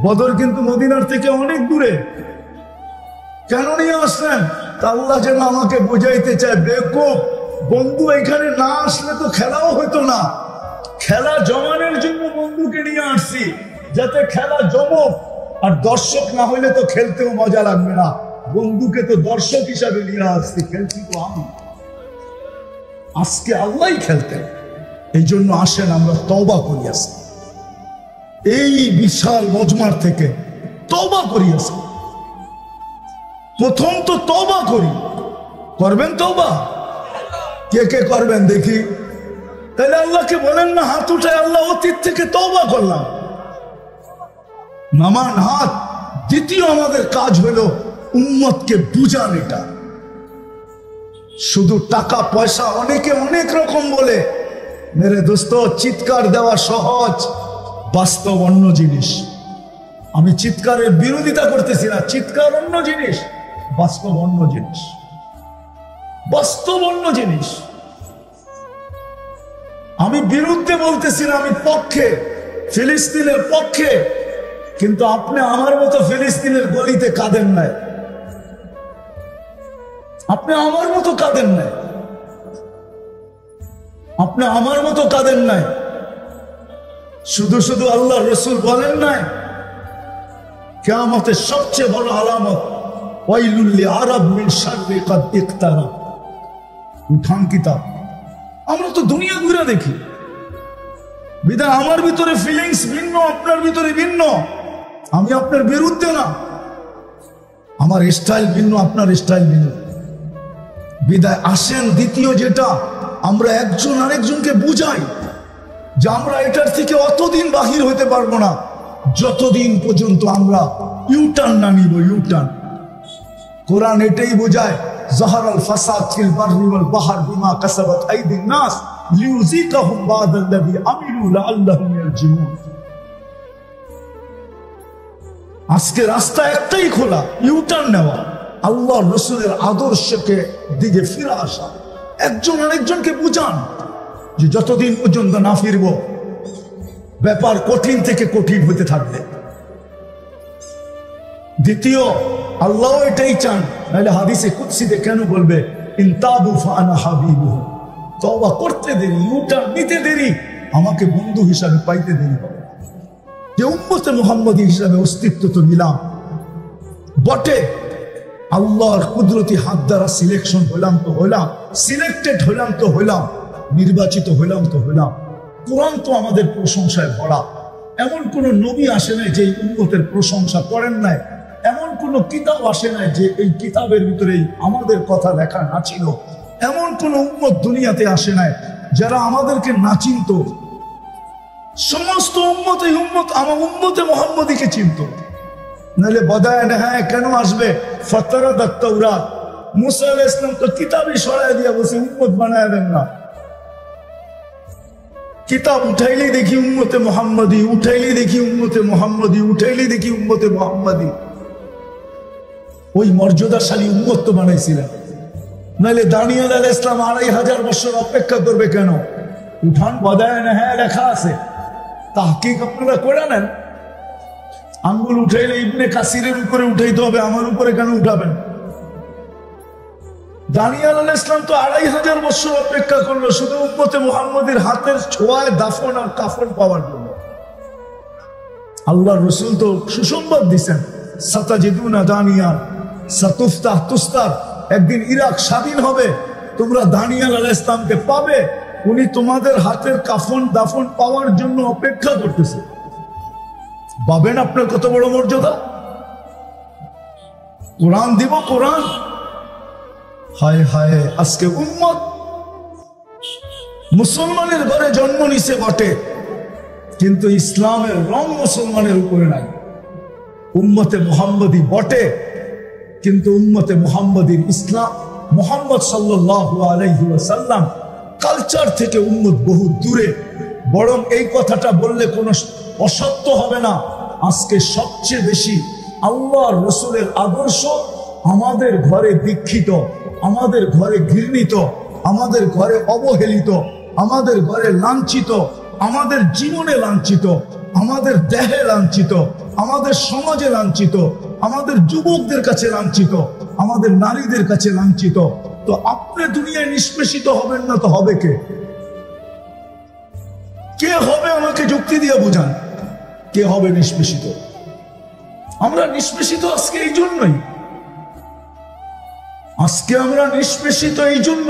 বদর কিন্তু মদিনার থেকে অনেক দূরে, কেন নিয়ে আসলেন? তা আল্লাহ যেন আমাকে বোঝাইতে চায়, বেকুব বন্ধু, এখানে না আসলে তো খেলাও হইতো না। খেলা জমানোর জন্য বন্ধুকে নিয়ে আসছি, যাতে খেলা জমক। আর দর্শক না হইলে তো খেলতেও মজা লাগবে না। বন্ধুকে তো দর্শক হিসাবে নিয়ে আসছি, খেলছি তো আমি। আজকে আল্লাহই খেলতেন। এই জন্য আসেন আমরা তওবা করি, আসি এই বিশাল মজমার থেকে তওবা করি। আসি প্রথম তো তওবা করি। করবেন তওবা? কে কে করবেন দেখি? তাহলে আল্লাহকে বলেন না, হাত উঠায়, আল্লাহ অতীত থেকে তওবা করলাম। নামান হাত। দ্বিতীয় আমাদের কাজ হলো উম্মতকে বুঝান। এটা শুধু টাকা পয়সা অনেকে অনেক রকম বলে। মেরে দোস্ত, চিৎকার দেওয়া সহজ, বাস্তব অন্য জিনিস। আমি চিৎকারের বিরোধিতা করতেছি না, চিৎকার অন্য জিনিস, বাস্তব অন্য জিনিস। বাস্তব অন্য জিনিস। আমি বিরুদ্ধে বলতেছি না, আমি পক্ষে, ফিলিস্তিনের পক্ষে। কিন্তু আপনি আমার মতো ফিলিস্তিনের গলিতে কাঁদেন নাই, আপনি আমার মতো কাঁদেন নাই, আপনি আমার মতো কাঁদেন নাই। শুধু শুধু আল্লাহ রসুল বলেন নাই কিয়ামতের সবচেয়ে বড় আলামত ওয়াইলুল লিআরাব মিন শাররি কাদ ইকতারাব। উঠান কিতাব। আমরা তো দুনিয়া ঘুরে দেখি, বিধায় আমার ভিতরে ফিলিংস ভিন্ন, আপনার ভিতরে ভিন্ন। আমি আপনার বিরুদ্ধে না, আমার স্টাইল ভিন্ন, আপনার স্টাইল ভিন্ন। বিধায় আসেন দ্বিতীয় যেটা, আমরা একজন আরেকজনকে বুঝাই যে আমরা এটার থেকে অতদিন বাহির হতে পারবো না যতদিন পর্যন্ত আমরা ইউটার্ন না নিব। ইউটার্ন কোরআন এটাই বোঝায়, যাহারাল ফাসাদ ফিল বাররি ওয়াল বাহর বিমা কাসাবাত আইদিন নাস লিউযিকাহুম বা'দাল্লাযী আমিলু লাআল্লাহুম ইয়ারজিউন। আজকে রাস্তা একটাই খোলা, ইউটার্ন নেওয়া, আল্লাহর রাসূলের আদর্শকে দিকে ফিরে আসা। একজন আরেকজনকে বুঝান যে যতদিন পর্যন্ত না ফিরব ব্যাপার কঠিন থেকে কঠিন হতে থাকবে। দ্বিতীয়, আল্লাহ এটাই চান, নাহলে হাদিসে কুদসিতে কেন বলবে ইনতাবু ফাআনা হাবিবুহু? তওবা করতে দেরি, ইউটার্ন নিতে দেরি, আমাকে বন্ধু হিসাবে পাইতে দেরি হবে। যে উম্মতে মুহাম্মদী হিসাবে অস্তিত্ব তো নিলাম বটে, আল্লাহর কুদরতি হাত দ্বারা সিলেকশন হলাম তো হলাম, সিলেক্টেড হলাম তো হলাম, নির্বাচিত হলাম তো হলাম। কোরআন তো আমাদের প্রশংসায় ভরা। এমন কোন নবী আসে নাই যে এই উম্মতের প্রশংসা করেন নাই, এমন কোন কিতাব আসে নাই যে এই কিতাবের ভিতরে আমাদের কথা লেখা না ছিল, এমন কোন উম্মত দুনিয়াতে আসে নাই যারা আমাদেরকে না চিনত। সমস্ত উম্মত এই উম্মত আমার উম্মতে মুহাম্মদীকে চিনত, নাহলে বদায় না। হ্যাঁ, কেন আসবে? ফাতারাত আত-তাওরাত, মুসা আলাইহিস সালাম তো কিতাবই সরায় দিয়া বসে উম্মত বানায় দেন না। কিতাব উঠাইলেই দেখি উম্মতে মুহাম্মদী, উঠাইলেই দেখি উম্মতে মুহাম্মদী, উঠাইলেই দেখি উম্মতে মুহাম্মদী। ওই মর্যাদাশালী উম্মত তো বানাইছিলেন, নাহলে দানিয়েল আলাইহিস সালাম 2500 বছর অপেক্ষা করবে কেন? উঠান বদায় না, হ্যাঁ লেখা আছে, তাহকিক আপনারা করে নেন। আঙ্গুল উঠাইলে ইবনে কাসিরের উপরে উঠাইতে হবে, আমার উপরে কেন উঠাবেন? দানিয়েল আলাইহিস সালাম তো 2500 বছর অপেক্ষা করলো শুধু উম্মতে মুহাম্মদের হাতের ছোঁয়ায় দাফন আর কাফন পাওয়ার জন্য। আল্লাহর রাসূল তো সুসংবাদ দিয়েছেন, সাতাজিদুনা দানিয়াল সাতুফতাহ তুস্তার, একদিন ইরাক স্বাধীন হবে, তোমরা দানিয়েল আলাইহিস সালামকে পাবে, উনি তোমাদের হাতের কাফন দাফন পাওয়ার জন্য অপেক্ষা করতেছে। পাবেন আপনার কত বড় মর্যাদা? কোরআন দিব, কোরআন। হায় হায়, আজকে উম্মত মুসলমানের ঘরে জন্ম নিছে বটে, কিন্তু ইসলামের রং মুসলমানের উপরে নাই। উম্মতে মুহাম্মদী বটে, কিন্তু উম্মতে মুহাম্মদীর ইসলাম মুহাম্মদ সাল্লাল্লাহু আলাইহি ওয়াসাল্লাম কালচার থেকে উম্মত বহু দূরে। বরং এই কথাটা বললে কোনো অসত্য হবে না, আজকে সবচেয়ে বেশি আল্লাহর রাসূলের আদর্শ আমাদের ঘরে দীক্ষিত, আমাদের ঘরে ঘৃণিত, আমাদের ঘরে অবহেলিত, আমাদের ঘরে লাঞ্ছিত, আমাদের জীবনে লাঞ্ছিত, আমাদের দেহে লাঞ্ছিত, আমাদের সমাজে লাঞ্ছিত, আমাদের যুবকদের কাছে লাঞ্ছিত, আমাদের নারীদের কাছে লাঞ্ছিত। তো আপনি দুনিয়ায় নিষ্পেষিত হবেন না তো হবে কে? কে হবে? আমাকে যুক্তি দিয়ে বুঝান, কে হবে নিষ্পেষিত? আমরা নিষ্পেষিত আজকে এই জন্যই, আজকে আমরা নিষ্পেষিত এই জন্য,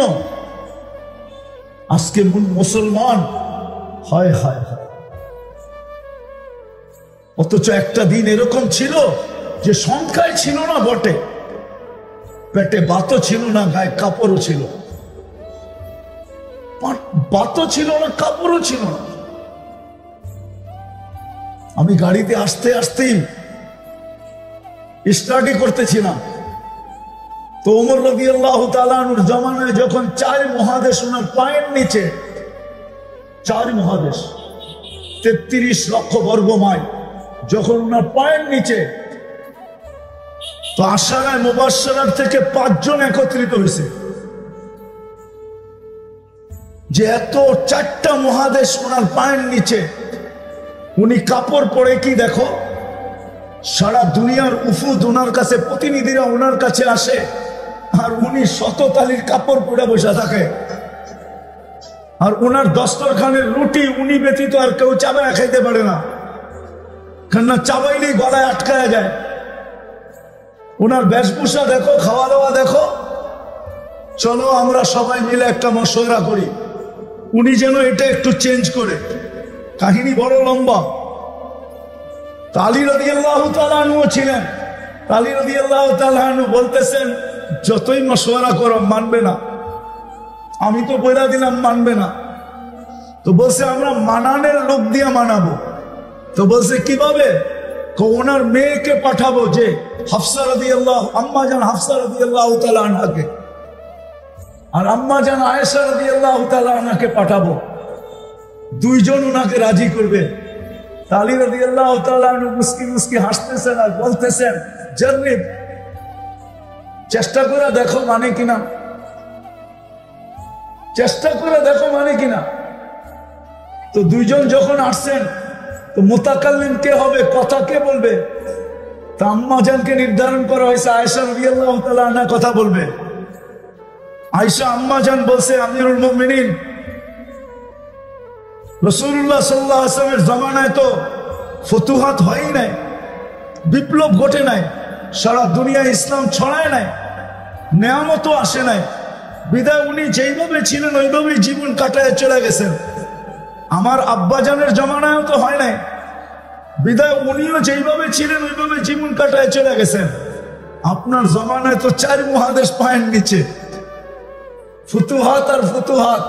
আজকে মুসলমান। হায় হায় হায়, অথচ একটা দিন এরকম ছিল যে সংখ্যায় ছিল না বটে, পেটে বাতও ছিল না, গায়ে কাপড়ও ছিল, বাতও ছিল না, কাপড়ও ছিল না। আমি গাড়িতে আসতে আসতেই স্টাডি করতেছিলাম, তো ওমর রাদিয়াল্লাহু তাআলা আনহুর জামানায় যখন 4 মহাদেশ ওনার পায়ের নিচে, 4 মহাদেশ 33 লক্ষ বর্গ মাইল যখন ওনার পায়ের নিচে, তো আশারায় মুবাশশারার থেকে 5 জন একত্রিত হয়েছে যে এত 4টা মহাদেশ ওনার পায়ের নিচে, উনি কাপড় পরে কি দেখো, সারা দুনিয়ার উফুদ ওনার কাছে, প্রতিনিধিরা ওনার কাছে আসে, আর উনি শততালির কাপড় পরে বসে থাকে, আর ওনার দস্তরখানের রুটি উনি ব্যতীত আর কেউ চাবায় খাইতে পারে না, কেননা চাবাইলেই গলায় আটকায় যায়। ওনার বেশভূষা দেখো, খাওয়া দাওয়া দেখো। চলো আমরা সবাই মিলে একটা মশওয়ারা করি, উনি যেন এটা একটু চেঞ্জ করে। কাহিনী বড় লম্বা। আলী রাদিয়াল্লাহু তাআলা আনহু ছিলেন, আলী রাদিয়াল্লাহু তাআলা আনহু বলতেছেন, যতই মশওয়ারা করো মানবে না, আমি তো বইলা দিলাম মানবে না। তো বলছে আমরা মানানের লোক দিয়ে মানাবো। তো বলছে কিভাবে? ওনার মেয়েকে পাঠাবো, যে হাফসা রাদিয়াল্লাহু, আম্মা জান হাফসা রাদিয়াল্লাহু তাআলা আনহাকে, আর আম্মা জান আয়েশা রাদিয়াল্লাহু তাআলা আনহাকে পাঠাবো, 2 জন ওনাকে রাজি করবে। আলী রাদিয়াল্লাহু তাআলা আনহু মুস্কি মুস্কি হাসতেছেন আর বলতেছেন, জার্নিব, চেষ্টা করে দেখো মানে কিনা, চেষ্টা করে দেখো মানে কিনা। তো 2 জন যখন আসছেন, তো মুতাকাল্লিম কে হবে, কথা কে বলবে? তা আম্মা জানকে নির্ধারণ করা হয়েছে আয়েশা রাদিয়াল্লাহু তাআলা আনহা কথা বলবে। আয়েশা আম্মা জান বলছে, আমিরুল মুমিনিন, রাসূলুল্লাহ সাল্লাল্লাহু আলাইহি ওয়াসাল্লামের জামানায় তো ফতুহাত হয় নাই, বিপ্লব ঘটে নাই, সারা দুনিয়া ইসলাম ছড়ায় নাই, নেয়ামতও আসে নাই। বিদায় উনি যেইভাবে ছিলেন ওইভাবেই জীবন কাটায় চলে গেছেন। আমার আব্বাজানের জমানায়ও তো হয় নাই, বিদায় উনিও যেইভাবে ছিলেন ওইভাবে জীবন কাটায় চলে গেছেন। আপনার জমানায় তো 4 মহাদেশ পায়ের নিচে, ফুতুহাত আর ফুতুহাত,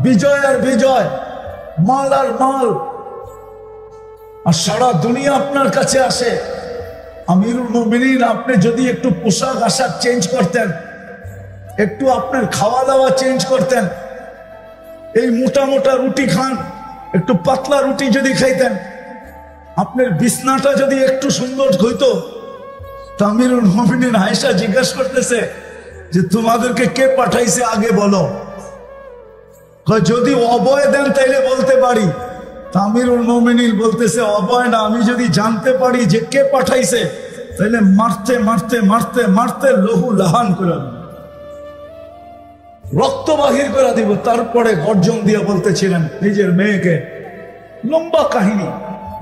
বিজয় আর বিজয়, মাল আর মাল, আর সারা দুনিয়া আপনার কাছে আসে। আমিরুল মুমিনিন, আপনি যদি একটু পোশাক আশাক চেঞ্জ করতেন, একটু আপনার খাওয়া দাওয়া চেঞ্জ করতেন, এই মোটা মোটা রুটি খান, একটু পাতলা রুটি যদি খাইতেন, আপনার বিছনাটা যদি একটু সুন্দর হইতো। আমিরুল মুমিনিন আয়েশা জিজ্ঞাসা করতেছে যে তোমাদেরকে কে পাঠাইছে আগে বলো। যদি অভয় দেন তাইলে বলতে পারি। আমিরুল মুমিনিন বলতেছে অভয় না, আমি যদি জানতে পারি যে কে পাঠাইছে তাইলে মারতে মারতে মারতে মারতে লহু লাহান করে দিব, রক্ত বাহির করে দিব। তারপরে গর্জন দিয়ে বলতেছিলেন নিজের মেয়েকে, লম্বা কাহিনী,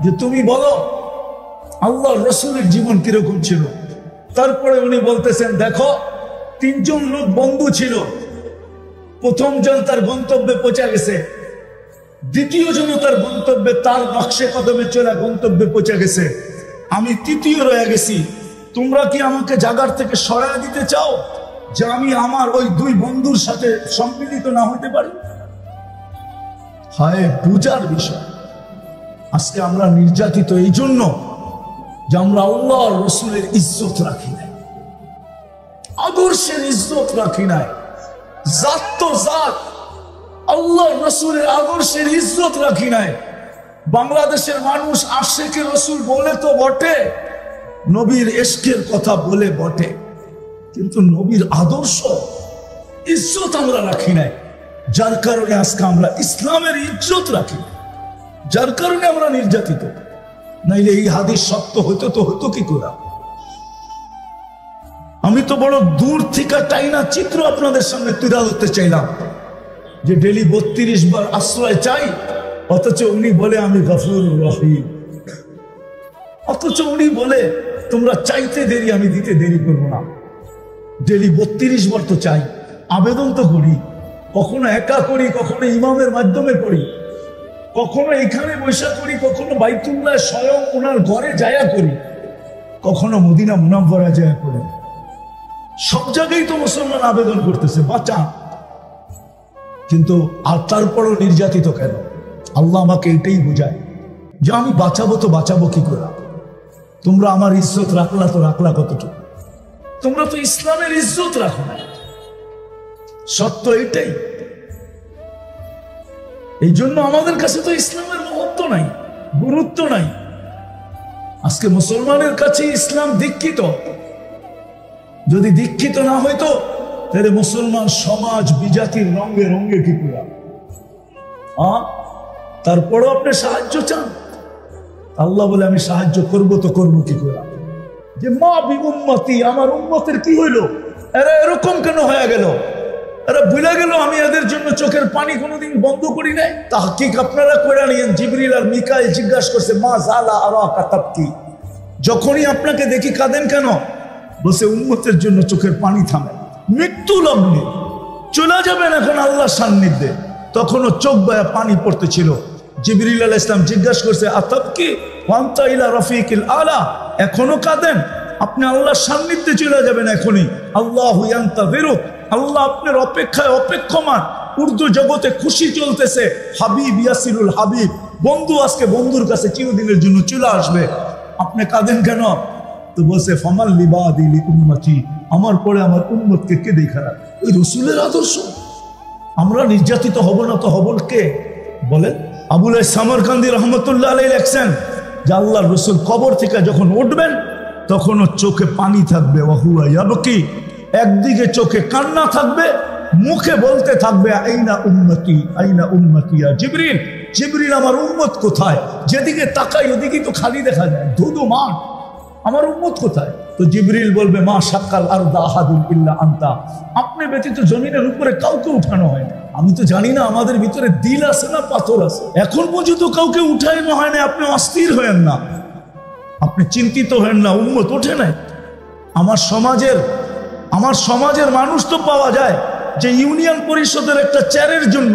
যে তুমি বলো আল্লাহ রসুলের জীবন কিরকম ছিল। তারপরে উনি বলতেছেন দেখো 3 জন লোক বন্ধু ছিল, প্রথম জন তার গন্তব্যে পৌঁছে গেছে, দ্বিতীয় জন তার গন্তব্যে তার নকশে কদমে চলে গন্তব্যে পৌঁছে গেছে, আমি তৃতীয় রয়ে গেছি। তোমরা কি আমাকে জায়গার থেকে সরায় দিতে চাও যে আমি আমার ওই 2 বন্ধুর সাথে সম্মিলিত না হতে পারি? হায় পূজার বিষয়। আজকে আমরা নির্যাতিত এই জন্য যে আমরা আল্লাহ রসুলের ইজ্জত রাখি নাই, আদর্শের ইজ্জত রাখি নাই। জাত তো জাত, আল্লাহ রসুলের আদর্শের ইজ্জত রাখি নাই। বাংলাদেশের মানুষ আশেকে রসুল বলে তো বটে, নবীর ইশকের কথা বলে বটে, কিন্তু নবীর আদর্শ ইজ্জত আমরা রাখি নাই। যার কারণে আজকে আমরা ইসলামের ইজ্জত রাখি, যার কারণে আমরা নির্যাতিত। নাইলে এই হাদিস সত্য হইতো তো হতো কি করে? আমি তো বড় দূর থেকে টাইনা চিত্র আপনাদের সামনে তুলে ধরতে চাইলাম যে ডেলি 32 বার আশ্রয় চাই, অথচ উনি বলে আমি গফুর রহিম। অথচ উনি বলে তোমরা চাইতে দেরি, আমি দিতে দেরি করবো না। ডেলি 32 বার তো চাই, আবেদন তো করি, কখনো একা করি, কখনো ইমামের মাধ্যমে করি, কখনো এখানে বৈশা করি, কখনো বাইতুল্লাহ স্বয়ং ওনার ঘরে যায়া করি, কখনো মদিনা মুনাওয়ারা যায়া করি। সব জায়গায় তো মুসলমান আবেদন করতেছে বাঁচা, কিন্তু আর তারপরও নির্যাতিত কেন? আল্লাহ আমাকে এটাই বোঝায় যে আমি বাঁচাবো তো বাঁচাবো কি করে? তোমরা আমার ইজ্জত রাখলা তো রাখলা কতটুকু? তোমরা তো ইসলামের ইজ্জত রাখো না। সত্য এটাই। এই জন্য আমাদের কাছে তো ইসলামের মহত্ব নাই, গুরুত্ব নাই। আজকে মুসলমানের কাছে ইসলাম দীক্ষিত। যদি দীক্ষিত না হইতো তাহলে মুসলমান সমাজ বিজাতির রঙে রঙে কি পুরা। তারপরও আপনি সাহায্য চান, আল্লাহ বলে আমি সাহায্য করব তো করব কি করে? যে মা বি উম্মতি, আমার উম্মতের কি হইলো? এরা এরকম কেন হয়ে গেল? এরা ভুলে গেল আমি এদের জন্য চোখের পানি কোনোদিন বন্ধ করি নাই। তাহকিক আপনারা করে নিয়েন। জিবরিল আর মিকাইল জিজ্ঞাসা করছে মা জালা আরাকা তাবকি, যখনই আপনাকে দেখি কাঁদেন কেন? বসে উম্মতের জন্য চোখের পানি থামে। মৃত্যু লগ্নে চলে যাবেন এখন আল্লাহর সান্নিধ্যে, তখনও চোখ বায়া পানি পড়তেছিল। জিবরিল আলাইহিস সালাম জিজ্ঞাসা করছে আতাবকি ওয়ান্তা ইলা রাফিকিল আলা, এখনো কাঁদেন? আপনি আল্লাহর সান্নিধ্যে চলে যাবেন এখনই। আল্লাহু ইয়ান্তাযিরু, আল্লাহ আপনার অপেক্ষায় অপেক্ষমান। উর্দু জগতে খুশি চলতেছে, হাবিব ইয়াসিরুল হাবিব, বন্ধু আজকে বন্ধুর কাছে চিরদিনের জন্য চলে আসবে। আপনি কাঁদেন কেন? তো বলছে ফামাল লিবাদি লিউম্মতি, আমার পরে আমার উম্মতকে কে দেখারা? ওই রসুলের আদর্শ। আমরা নির্যাতিত হব না তো হব কে বলেন? আবুল সামরকান্দি রহমতুল্লাহ আলাইহি লেখছেন যে আল্লাহর রসুল কবর থেকে যখন উঠবেন তখনও চোখে পানি থাকবে, ওয়াহুয়া ইয়াবকি, একদিকে চোখে কান্না থাকবে, মুখে বলতে থাকবে আইনা উম্মতি আইনা উম্মতি ইয়া জিবরিল, জিবরিল আমার উম্মত কোথায়? যেদিকে তাকাই ওদিকেই তো খালি দেখা যায়, ধুধু মাঠ, আমার উম্মত কোথায়? তো জিবরিল বলবে মা শাক্কাল আরদা আহাদুন ইল্লা আনতা, আপনি ব্যতীত জমিনের উপরে কাউকে উঠানো হয় না, আমি তো জানি না আমাদের ভিতরে দিল আছে না পাথর আছে। এখন পর্যন্ত কাউকে উঠানো হয় না। আপনি অস্থির হয়েন না, আপনি চিন্তিত হয়েন না, উম্মত ওঠে নাই। আমার সমাজের মানুষ তো পাওয়া যায় যে ইউনিয়ন পরিষদের একটা চেয়ারের জন্য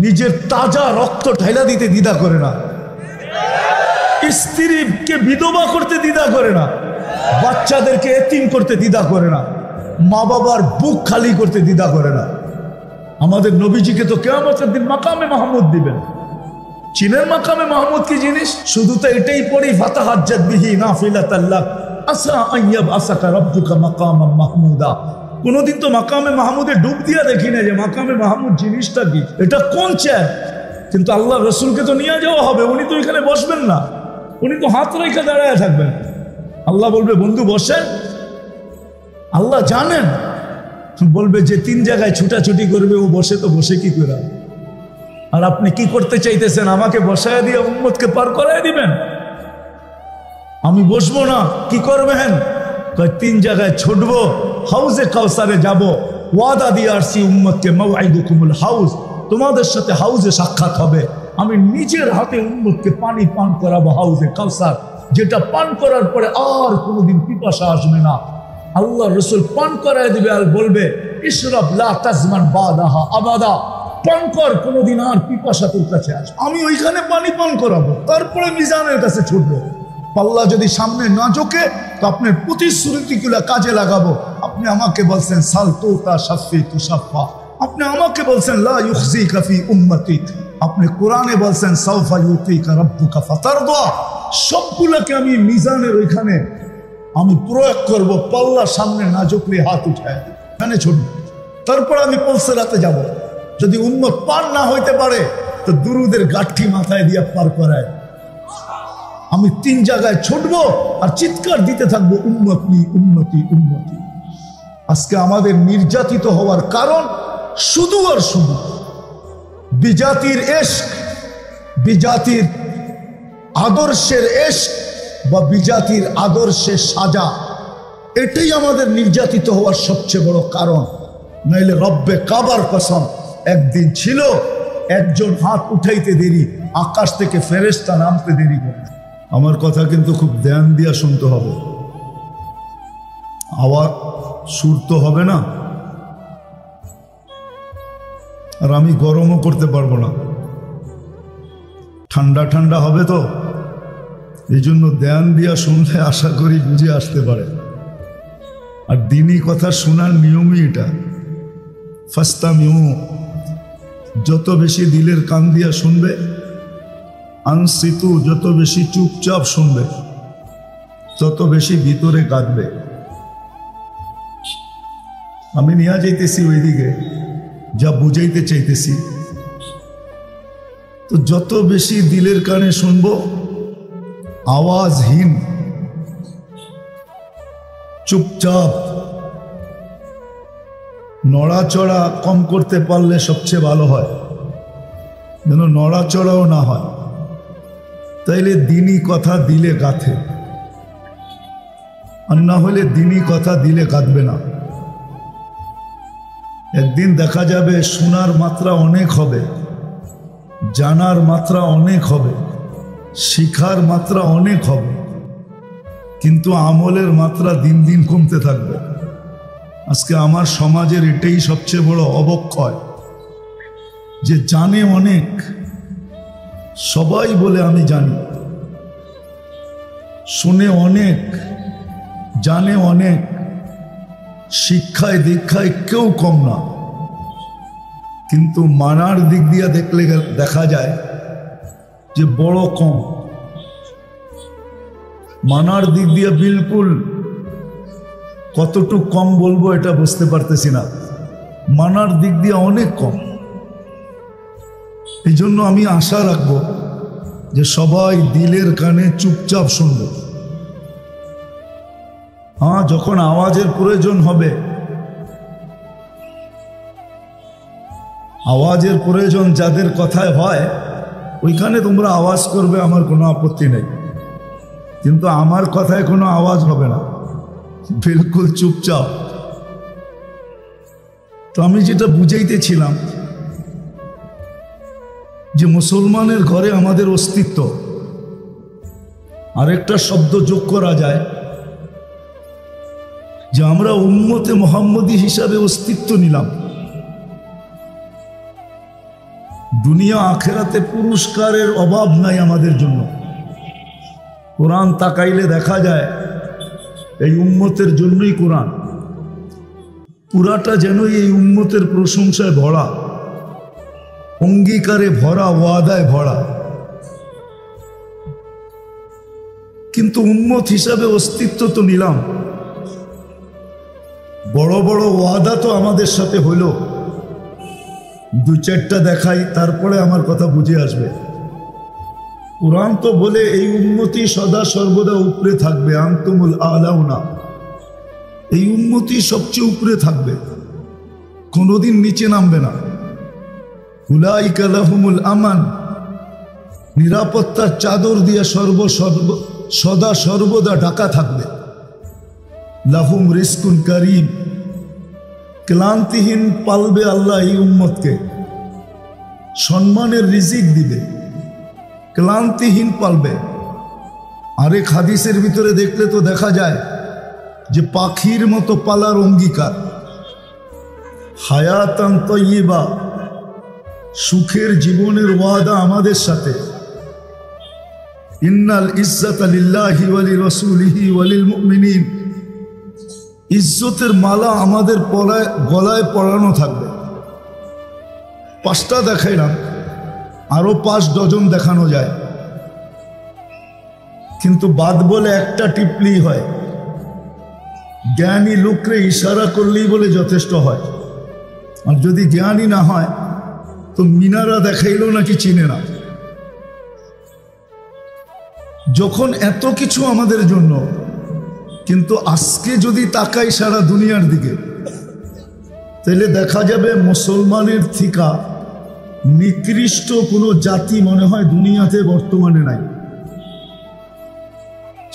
নিজের তাজা রক্ত ঢাইলা দিতে দ্বিধা করে না, স্ত্রীকে বিধবা করতে দ্বিধা করে না, বাচ্চাদেরকে এতিম করতে দ্বিধা করে না, মা বাবার বুক খালি করতে দ্বিধা করে না। আমাদের নবীজিকে তো কিয়ামতের দিন মাকামে মাহমুদ দিবেন। চিনেন মাকামে মাহমুদ কি জিনিস? শুধু তো এটাই পড়ি, ফাতাহাজ্জাত বিহি নাফিলাতাল লাক আসা আইয়াব আসাকা রাব্বুকা মাকামান মাহমুদা। কোনদিন তো মাকামে মাহমুদে ডুব দিয়া দেখি না যে মাকামে মাহমুদ জিনিসটা কি, এটা কোন চেয়ার। কিন্তু আল্লাহ রসুলকে তো নিয়ে যাওয়া হবে, উনি তো এখানে বসবেন না, উনি তো হাত রেখে দাঁড়ায় থাকবেন। আল্লাহ বলবে বন্ধু বসেন। আল্লাহ জানেন, বলবে যে 3 জায়গায় ছুটাছুটি করবে ও বসে, তো বসে কি করে? আর আপনি কি করতে চাইতেছেন? আমাকে বসায় দিয়ে উম্মতকে পার করায় দিবেন? আমি বসবো না, কি করবেন? 3 জায়গায় ছুটবো, হাউজে কাউসারে যাব, ওয়াদা দিয়ে আসছি উম্মতকে, মাওয়াইদুকুমুল হাউজ, তোমাদের সাথে হাউজে সাক্ষাৎ হবে। আমি নিজের হাতে উম্মতকে পানি পান করাবো হাউজে কাউসার, যেটা পান করার পরে আর কোনোদিন পিপাসা আসবে না। আল্লাহ রসুল পান করায় দিবে আর বলবে ইশরাব লা তাজমান বাদাহা আবাদা, পান কর, কোনোদিন আর পিপাসা তোর কাছে আসবে। আমি ওইখানে পানি পান করাবো, তারপরে মিজানের কাছে ছুটবো। পাল্লা যদি সামনে না ঝোঁকে তো আপনার প্রতিশ্রুতিগুলো কাজে লাগাবো। আপনি আমাকে বলছেন সাল তোতা শাফি তুষাফা, আপনি আমাকে বলছেন লা ইউখজিকা ফি উম্মতি, আপনি কোরআনে বলছেন সাউফা ইউতিকা রাব্বুকা ফাতারদা। সবগুলোকে আমি মিজানের ওইখানে আমি প্রয়োগ করব। পাল্লা সামনে না ঝুঁকলে হাত উঠায় এখানে ছুটব, তারপর আমি পৌঁছাতে যাব। যদি উম্মত পার না হইতে পারে তো দুরুদের গাঠি মাথায় দিয়ে পার করায়। আমি 3 জায়গায় ছুটবো আর চিৎকার দিতে থাকবো উম্মতি উম্মতি উম্মতি। আজকে আমাদের নির্যাতিত হওয়ার কারণ শুধু আর শুধু বিজাতির ইশক, বিজাতির আদর্শের ইশক বা বিজাতির আদর্শের সাজা, এটাই আমাদের নির্যাতিত হওয়ার সবচেয়ে বড় কারণ। নইলে রব্বে কাবার কসম, একদিন ছিল একজন হাত উঠাইতে দেরি, আকাশ থেকে ফেরেশতা নামতে দেরি করে। আমার কথা কিন্তু খুব ধ্যান দিয়া শুনতে হবে, আওয়াজ সুর তো হবে না, আর আমি গরমও করতে পারবো না, ঠান্ডা ঠান্ডা হবে তো। এই জন্য ধ্যান দিয়া শুনলে আশা করি বুঝে আসতে পারে। আর দিনই কথা শোনার নিয়মই এটা, ফাস্তামিউ, যত বেশি দিলের কান দিয়া শুনবে, আনসিতু, যত বেশি চুপচাপ শুনবে তত বেশি ভিতরে কাঁদবে। আমি নিয়ে যাইতেছি ওইদিকে, যা বুঝাইতে চাইতেছি। তো যত বেশি দিলের কানে শুনবো, আওয়াজহীন চুপচাপ, নড়াচড়া কম করতে পারলে সবচেয়ে ভালো হয়, যেন নড়াচড়াও না হয়। তাইলে দিনই কথা দিলে গাঁথে, আর না হলে দিনই কথা দিলে গাঁথবে না। একদিন দেখা যাবে শোনার মাত্রা অনেক হবে, জানার মাত্রা অনেক হবে, শিখার মাত্রা অনেক হবে, কিন্তু আমলের মাত্রা দিন দিন কমতে থাকবে। আজকে আমার সমাজের এটাই সবচেয়ে বড় অবক্ষয়, যে জানে অনেক, সবাই বলে আমি জানি, শুনে অনেক, জানে অনেক, শিক্ষায় দীক্ষায় কেউ কম না, কিন্তু মানার দিক দিয়ে দেখলে দেখা যায় যে বড় কম। মানার দিক দিয়ে বিলকুল কতটুকু কম বলবো এটা বুঝতে পারতেছি না, মানার দিক দিয়ে অনেক কম। এই জন্য আমি আশা রাখবো যে সবাই দিলের কানে চুপচাপ শুনবে। হ্যাঁ, যখন আওয়াজের প্রয়োজন হবে, আওয়াজের প্রয়োজন যাদের কথায় হয়, ওইখানে তোমরা আওয়াজ করবে, আমার কোনো আপত্তি নেই। কিন্তু আমার কথায় কোনো আওয়াজ হবে না, বিলকুল চুপচাপ। তো আমি যেটা বুঝাইতেছিলাম যে মুসলমানের ঘরে আমাদের অস্তিত্ব, আরেকটা শব্দ যোগ করা যায় যে আমরা উম্মতে মুহাম্মদী হিসাবে অস্তিত্ব নিলাম। দুনিয়া আখেরাতে পুরস্কারের অভাব নাই আমাদের জন্য। কোরআন তাকাইলে দেখা যায় এই উম্মতের জন্যই কোরআন, পুরাটা যেনই এই উম্মতের প্রশংসায় ভরা, অঙ্গীকারে ভরা, ওয়াদায় ভরা। কিন্তু উম্মত হিসাবে অস্তিত্ব তো নিলাম, বড় বড় ওয়াদা তো আমাদের সাথে হইল। দুই চারটা দেখাই, তারপরে আমার কথা বুঝে আসবে। কুরআন তো বলে এই উম্মতি সদা সর্বদা উপরে থাকবে, আনতুমুল আলাউনা, এই উম্মতি সবচেয়ে উপরে থাকবে, কোনোদিন নিচে নামবে না। উলাইকা লাহুমুল আমান, নিরাপত্তার চাদর দিয়ে সদা সর্বদা ঢাকা থাকবে। লাহুম রিজকুন কারীম, ক্লান্তিহীন পালবে আল্লাহ এই উম্মতকে, সম্মানের রিজিক দিবে, ক্লান্তিহীন পালবে। আরেক হাদিসের ভিতরে দেখলে তো দেখা যায় যে পাখির মতো পালার অঙ্গীকার। হায়াতান তাইয়্যিবা, সুখের জীবনের ওয়াদা আমাদের সাথে। ইন্নাল ইজ্জাতা লিল্লাহি ওয়া লিরাসূলিহি ওয়া লিল মুমিনিন, ইজ্জতের মালা আমাদের গলায় পরানো থাকবে। 5টা দেখাইলাম, আরো 5 ডজন দেখানো যায়, কিন্তু বাদ বলে একটা টিপলেই হয়। জ্ঞানী লোকরে ইশারা করলেই বলে যথেষ্ট হয়। আর যদি জ্ঞানী না হয় তো মিনারা দেখাইলেও নাকি চিনে না। যখন এত কিছু আমাদের জন্য, কিন্তু আজকে যদি তাকাই সারা দুনিয়ার দিকে, তাহলে দেখা যাবে মুসলমানের থিকা নিকৃষ্ট কোনো জাতি মনে হয় দুনিয়াতে বর্তমানে নাই।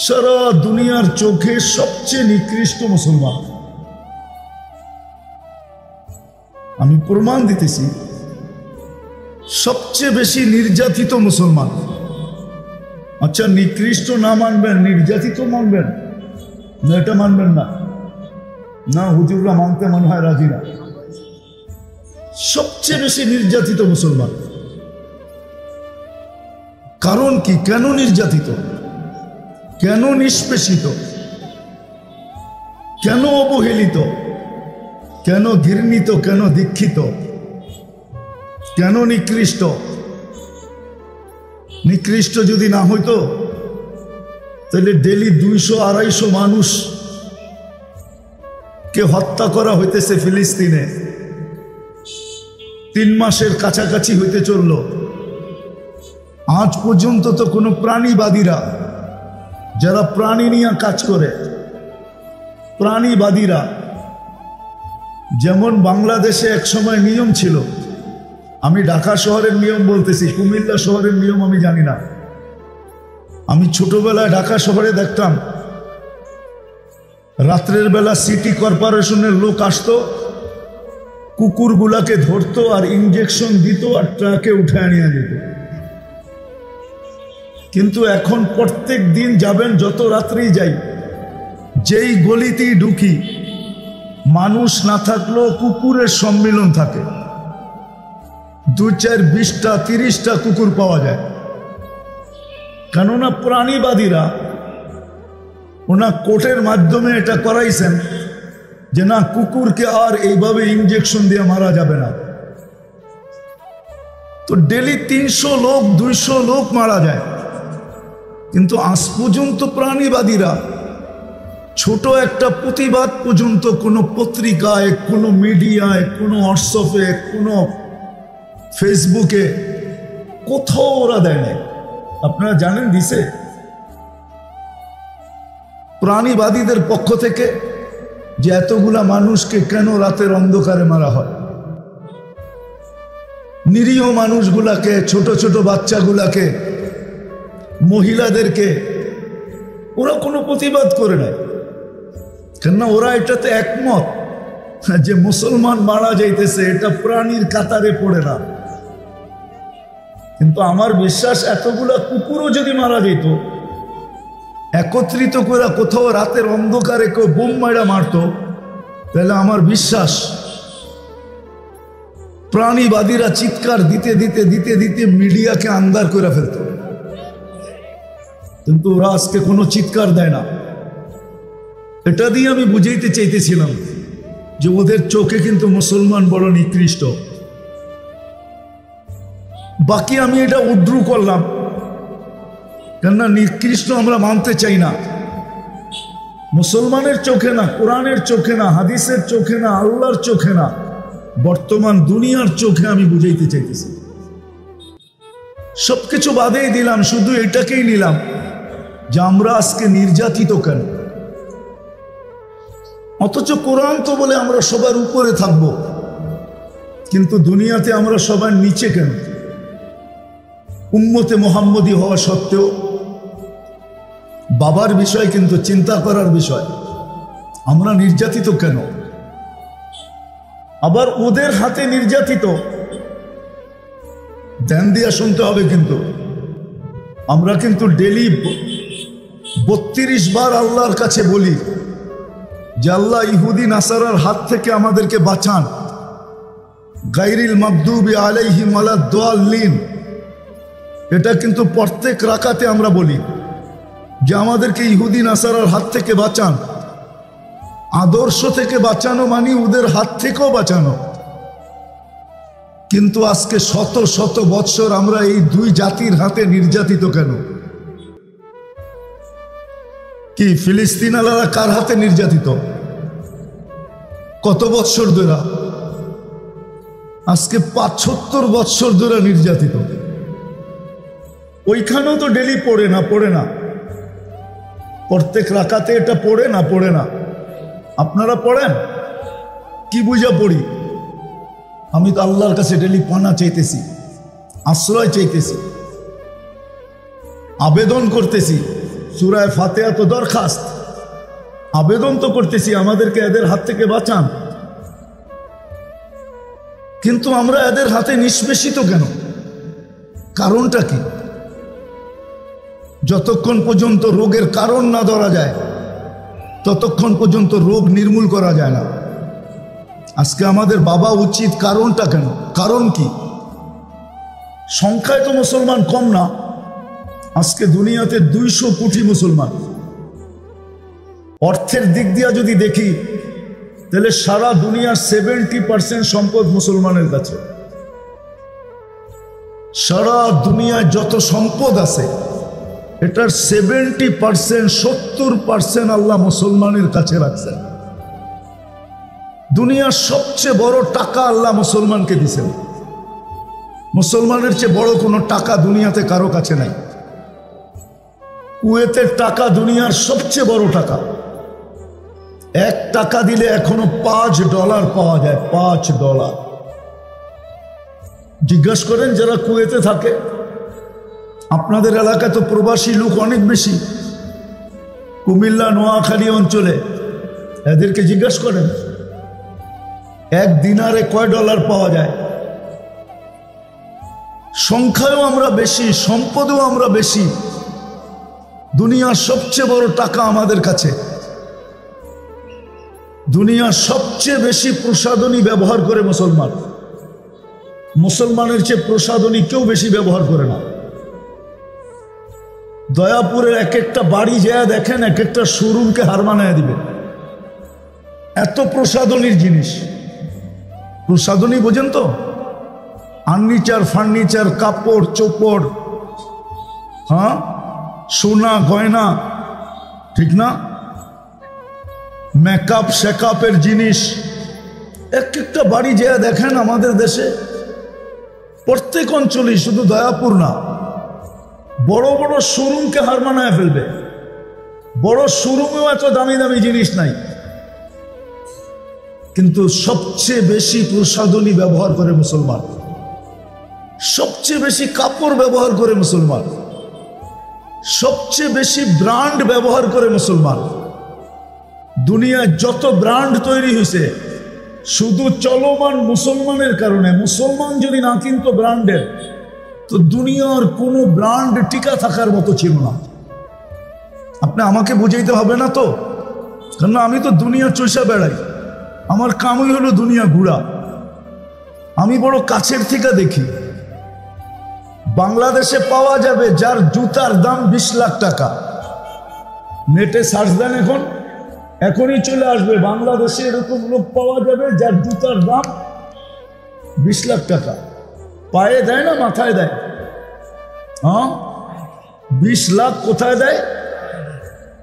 সারা দুনিয়ার চোখে সবচেয়ে নিকৃষ্ট মুসলমান। আমি প্রমাণ দিতেছি, সবচেয়ে বেশি নির্যাতিত মুসলমান। আচ্ছা, নিকৃষ্ট না মানবেন, নির্যাতিত মানবেন না? এটা মানবেন না? না, হুজুররা মানতে মনে হয় রাজি না। সবচেয়ে বেশি নির্যাতিত মুসলমান। কারণ কি? কেন নির্যাতিত? কেন নিষ্পেষিত? কেন অবহেলিত? কেন ঘৃণিত? কেন দীক্ষিত? কেন নিকৃষ্ট? নিকৃষ্ট যদি না হইতো তাহলে ডেলি 200-250 মানুষ কে হত্যা করা হইতেছে ফিলিস্তিনে। 3 মাসের কাছাকাছি হইতে চলল। আজ পর্যন্ত তো কোনো প্রাণীবাদীরা, যারা প্রাণী নিয়ে কাজ করে, প্রাণীবাদীরা, যেমন বাংলাদেশে এক সময় নিয়ম ছিল, আমি ঢাকা শহরের নিয়ম বলতেছি, কুমিল্লা শহরের নিয়ম আমি জানি না। আমি ছোটবেলায় ঢাকা শহরে দেখতাম রাত্রের বেলা সিটি কর্পোরেশনের লোক আসতো, কুকুরগুলাকে ধরতো আর ইঞ্জেকশন দিত আর ট্রাকে উঠায় নিয়ে যেত। কিন্তু এখন প্রত্যেক দিন যাবেন, যত রাত্রেই যাই, যেই গলিতেই ঢুকি, মানুষ না থাকলেও কুকুরের সম্মিলন থাকে। 2, 4, 20টা 30টা কুকুর পাওয়া যায়। কেননা প্রাণীবাদীরা ওনা কোর্টের মাধ্যমে এটা করাইছেন যে না, কুকুরকে আর এইভাবে ইঞ্জেকশন দিয়ে মারা যাবে না। তো ডেলি 300 লোক 200 লোক মারা যায়। কিন্তু আজ পর্যন্ত প্রাণীবাদীরা ছোট একটা প্রতিবাদ পর্যন্ত কোনো পত্রিকায়, কোনো মিডিয়ায়, কোনো হোয়াটসঅ্যাপে, কোনো ফেসবুকে কোথাও ওরা দেয় না। আপনারা জানেন দিছে? প্রাণীবাদীদের পক্ষ থেকে যে এতগুলা মানুষকে কেন রাতের অন্ধকারে মারা হয়, নিরীহ মানুষগুলাকে, ছোট ছোট বাচ্চাগুলাকে, মহিলাদেরকে, ওরা কোনো প্রতিবাদ করে নাই। কেননা ওরা এটাতে একমত যে মুসলমান মারা যাইতেছে এটা প্রাণীর কাতারে পড়ে না। কিন্তু আমার বিশ্বাস এতগুলা কুকুরও যদি মারা যেত, একত্রিত করে কোথাও রাতের অন্ধকারে কেউ বোম মারা মারত, তাহলে আমার বিশ্বাস প্রাণীবাদীরা চিৎকার দিতে দিতে দিতে দিতে মিডিয়াকে আন্ধার করে ফেলত। কিন্তু ওরা আজকে কোনো চিৎকার দেয় না। এটা দিয়ে আমি বুঝাইতে চাইতেছিলাম যে ওদের চোখে কিন্তু মুসলমান বড় নিকৃষ্ট। বাকি আমি এটা উদ্রু করলাম, কেননা নিকৃষ্ট আমরা মানতে চাই না। মুসলমানের চোখে না, কোরআনের চোখে না, হাদিসের চোখে না, আল্লাহর চোখে না, বর্তমান দুনিয়ার চোখে আমি বুঝাইতে চাইতেছি। সবকিছু বাদেই দিলাম, শুধু এটাকেই নিলাম যে আমরা আজকে নির্যাতিত কেন। অথচ কোরআন তো বলে আমরা সবার উপরে থাকব, কিন্তু দুনিয়াতে আমরা সবার নিচে কেন? উম্মতে মুহাম্মদী হওয়া সত্ত্বেও বাবার বিষয় কিন্তু চিন্তা করার বিষয়, আমরা নির্যাতিত কেন? আবার ওদের হাতে নির্যাতিত, ধ্যান দিয়া শুনতে হবে। কিন্তু আমরা কিন্তু ডেলি 32 বার আল্লাহর কাছে বলি যে আল্লাহ ইহুদি নাসারার হাত থেকে আমাদেরকে বাঁচান, গায়রিল মাগদুবি আলাইহিম ওয়ালাদ-দাল্লিন। এটা কিন্তু প্রত্যেক রাকাতে আমরা বলি যে আমাদেরকে ইহুদি নাসারার হাত থেকে বাঁচান। আদর্শ থেকে বাঁচানো মানে ওদের হাত থেকেও বাঁচানো। কিন্তু আজকে শত শত বৎসর আমরা এই দুই জাতির হাতে নির্যাতিত কেন? কি ফিলিস্তিন আলারা কার হাতে নির্যাতিত? কত বৎসর ধরে? আজকে 75 বৎসর ধরে নির্যাতিত। ওইখানেও তো ডেলি পড়ে না, প্রত্যেক রাকাতে এটা পড়ে না। আপনারা পড়েন? কি বুঝা পড়ি? আমি তো আল্লাহর কাছে ডেলি পানা চাইতেছি, আশ্রয় চাইতেছি, আবেদন করতেছি। সূরা ফাতিহা তো দরখাস্ত, আবেদন তো করতেছি আমাদেরকে এদের হাত থেকে বাঁচান। কিন্তু আমরা এদের হাতে নিষ্পেষিত কেন? কারণটা কি? যতক্ষণ পর্যন্ত রোগের কারণ না ধরা যায় ততক্ষণ পর্যন্ত রোগ নির্মূল করা যায় না। আজকে আমাদের ভাবা উচিত কারণটা কেন, কারণ কি? সংখ্যায় তো মুসলমান কম না, আজকে দুনিয়াতে 200 কোটি মুসলমান। অর্থের দিক দিয়ে যদি দেখি তাহলে সারা দুনিয়ার 70% সম্পদ মুসলমানের কাছে। সারা দুনিয়ায় যত সম্পদ আছে এটার 70%, 70% আল্লাহ মুসলমানের কাছে রাখছেন। দুনিয়ার সবচেয়ে বড় টাকা আল্লাহ মুসলমানকে দিয়েছেন। মুসলমানের চেয়ে বড় কোনো টাকা দুনিয়াতে কারো কাছে নাই। কুয়েতের টাকা দুনিয়ার সবচেয়ে বড় টাকা। 1 টাকা দিলে এখনো $5 পাওয়া যায়, $5। জিজ্ঞাসা করেন যারা কুয়েতে থাকে, আপনাদের এলাকায় তো প্রবাসী লোক অনেক বেশি, কুমিল্লা নোয়াখালী অঞ্চলে, এদেরকে জিজ্ঞাসা করেন 1 দিনারে কয় ডলার পাওয়া যায়। সংখ্যায়ও আমরা বেশি, সম্পদও আমরা বেশি, দুনিয়ার সবচেয়ে বড় টাকা আমাদের কাছে। দুনিয়ার সবচেয়ে বেশি প্রসাধনী ব্যবহার করে মুসলমান। মুসলমানের চেয়ে প্রসাধনী কেউ বেশি ব্যবহার করে না। দয়াপুরের এক একটা বাড়ি যায় দেখেন, এক একটা শোরুমকে হার মানায় দিবে, এত প্রসাধনীর জিনিস। প্রসাধনী বোঝেন তো? ফার্নিচার, কাপড় চোপড়, হ্যাঁ, সোনা গয়না, ঠিক না? মেকআপ শেকআপের জিনিস, এক একটা বাড়ি যায় দেখেন আমাদের দেশে, প্রত্যেক অঞ্চলে, শুধু দয়াপুর না, বড় বড় শোরুমকে হার মানায় ফেলবে। বড় শোরুমেও এত দামি দামি জিনিস নাই, কিন্তু সবচেয়ে বেশি প্রসাধনী ব্যবহার করে মুসলমান, সবচেয়ে বেশি কাপড় ব্যবহার করে মুসলমান, সবচেয়ে বেশি ব্র্যান্ড ব্যবহার করে মুসলমান। দুনিয়ায় যত ব্র্যান্ড তৈরি হয়েছে শুধু চলমান মুসলমানের কারণে। মুসলমান যদি না কিনতো ব্র্যান্ডের, তো দুনিয়ার কোনো ব্র্যান্ড টিকা থাকার মতো ছিল না। আপনি আমাকে বুঝাইতে হবে না তো, কারণ আমি তো দুনিয়া চষা বেড়াই, আমার কামই হলো দুনিয়া ঘুরা। আমি বড় কাছের থেকে দেখি। বাংলাদেশে পাওয়া যাবে যার জুতার দাম 20 লাখ টাকা। নেটে সার্চ দেন, এখনই চলে আসবে। বাংলাদেশে এরকম লোক পাওয়া যাবে যার জুতার দাম 20 লাখ টাকা। পায়ে দেয় না মাথায় দেয়? হ্যাঁ, 20 লাখ কোথায় দেয়?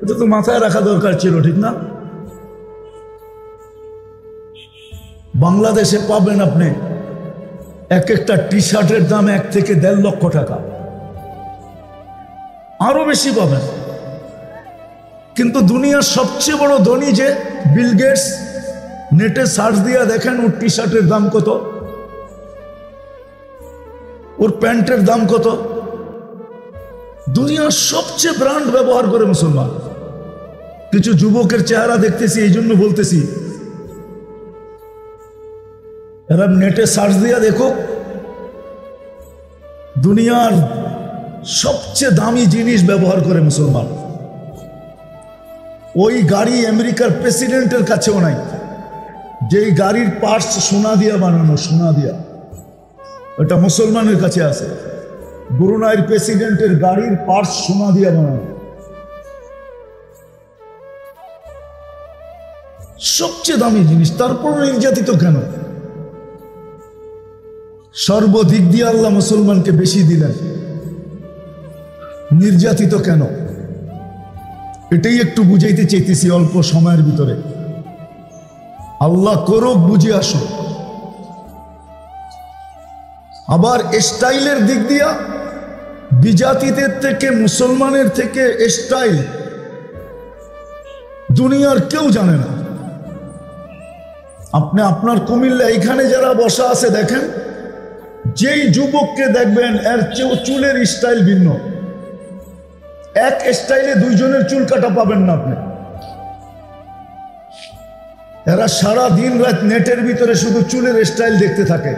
এটা তো মাথায় রাখা দরকার ছিল, ঠিক না? বাংলাদেশে পাবেন আপনি এক একটা টি শার্টের দাম 1 থেকে 1.5 লক্ষ টাকা, আরো বেশি পাবেন। কিন্তু দুনিয়ার সবচেয়ে বড় ধনী যে বিল গেটস, নেটে সার্চ দিয়া দেখেন ওর টি শার্টের দাম কত, ওর প্যান্টের দাম কত। দুনিয়ার সবচেয়ে ব্র্যান্ড ব্যবহার করে মুসলমান। কিছু যুবকের চেহারা দেখতেছি, এই জন্য বলতেছি, এরা নেটে সার্চ দিয়া দেখো, দুনিয়ার সবচেয়ে দামি জিনিস ব্যবহার করে মুসলমান। ওই গাড়ি আমেরিকার প্রেসিডেন্টের কাছেও নাই, যেই গাড়ির পার্টস সোনা দিয়া বানানো, সোনা দিয়া, ওটা মুসলমানের কাছে আছে। ব্রুনাইয়ের প্রেসিডেন্টের গাড়ির পার্টস সোনা দিয়া বানানো। সবচেয়ে দামি জিনিস, তারপর নির্যাতিত কেন? সর্বদিক দিয়ে আল্লাহ মুসলমানকে বেশি দিলেন, নির্যাতিত কেন? এটাই একটু বুঝাইতে চাইতেছি অল্প সময়ের ভিতরে। আল্লাহ করুক, বুঝে আসো। আবার স্টাইলের দিক দিয়া বিজাতিদের থেকে, মুসলমানের থেকে স্টাইল দুনিয়ার কেউ জানে না। আপনি আপনার কুমিল্লা এইখানে যারা বসা আছে দেখেন, যেই যুবককে দেখবেন এর চুলের স্টাইল ভিন্ন। এক স্টাইলে দুইজনের চুল কাটা পাবেন না আপনি। এরা সারা দিন রাত নেটের ভিতরে শুধু চুলের স্টাইল দেখতে থাকে।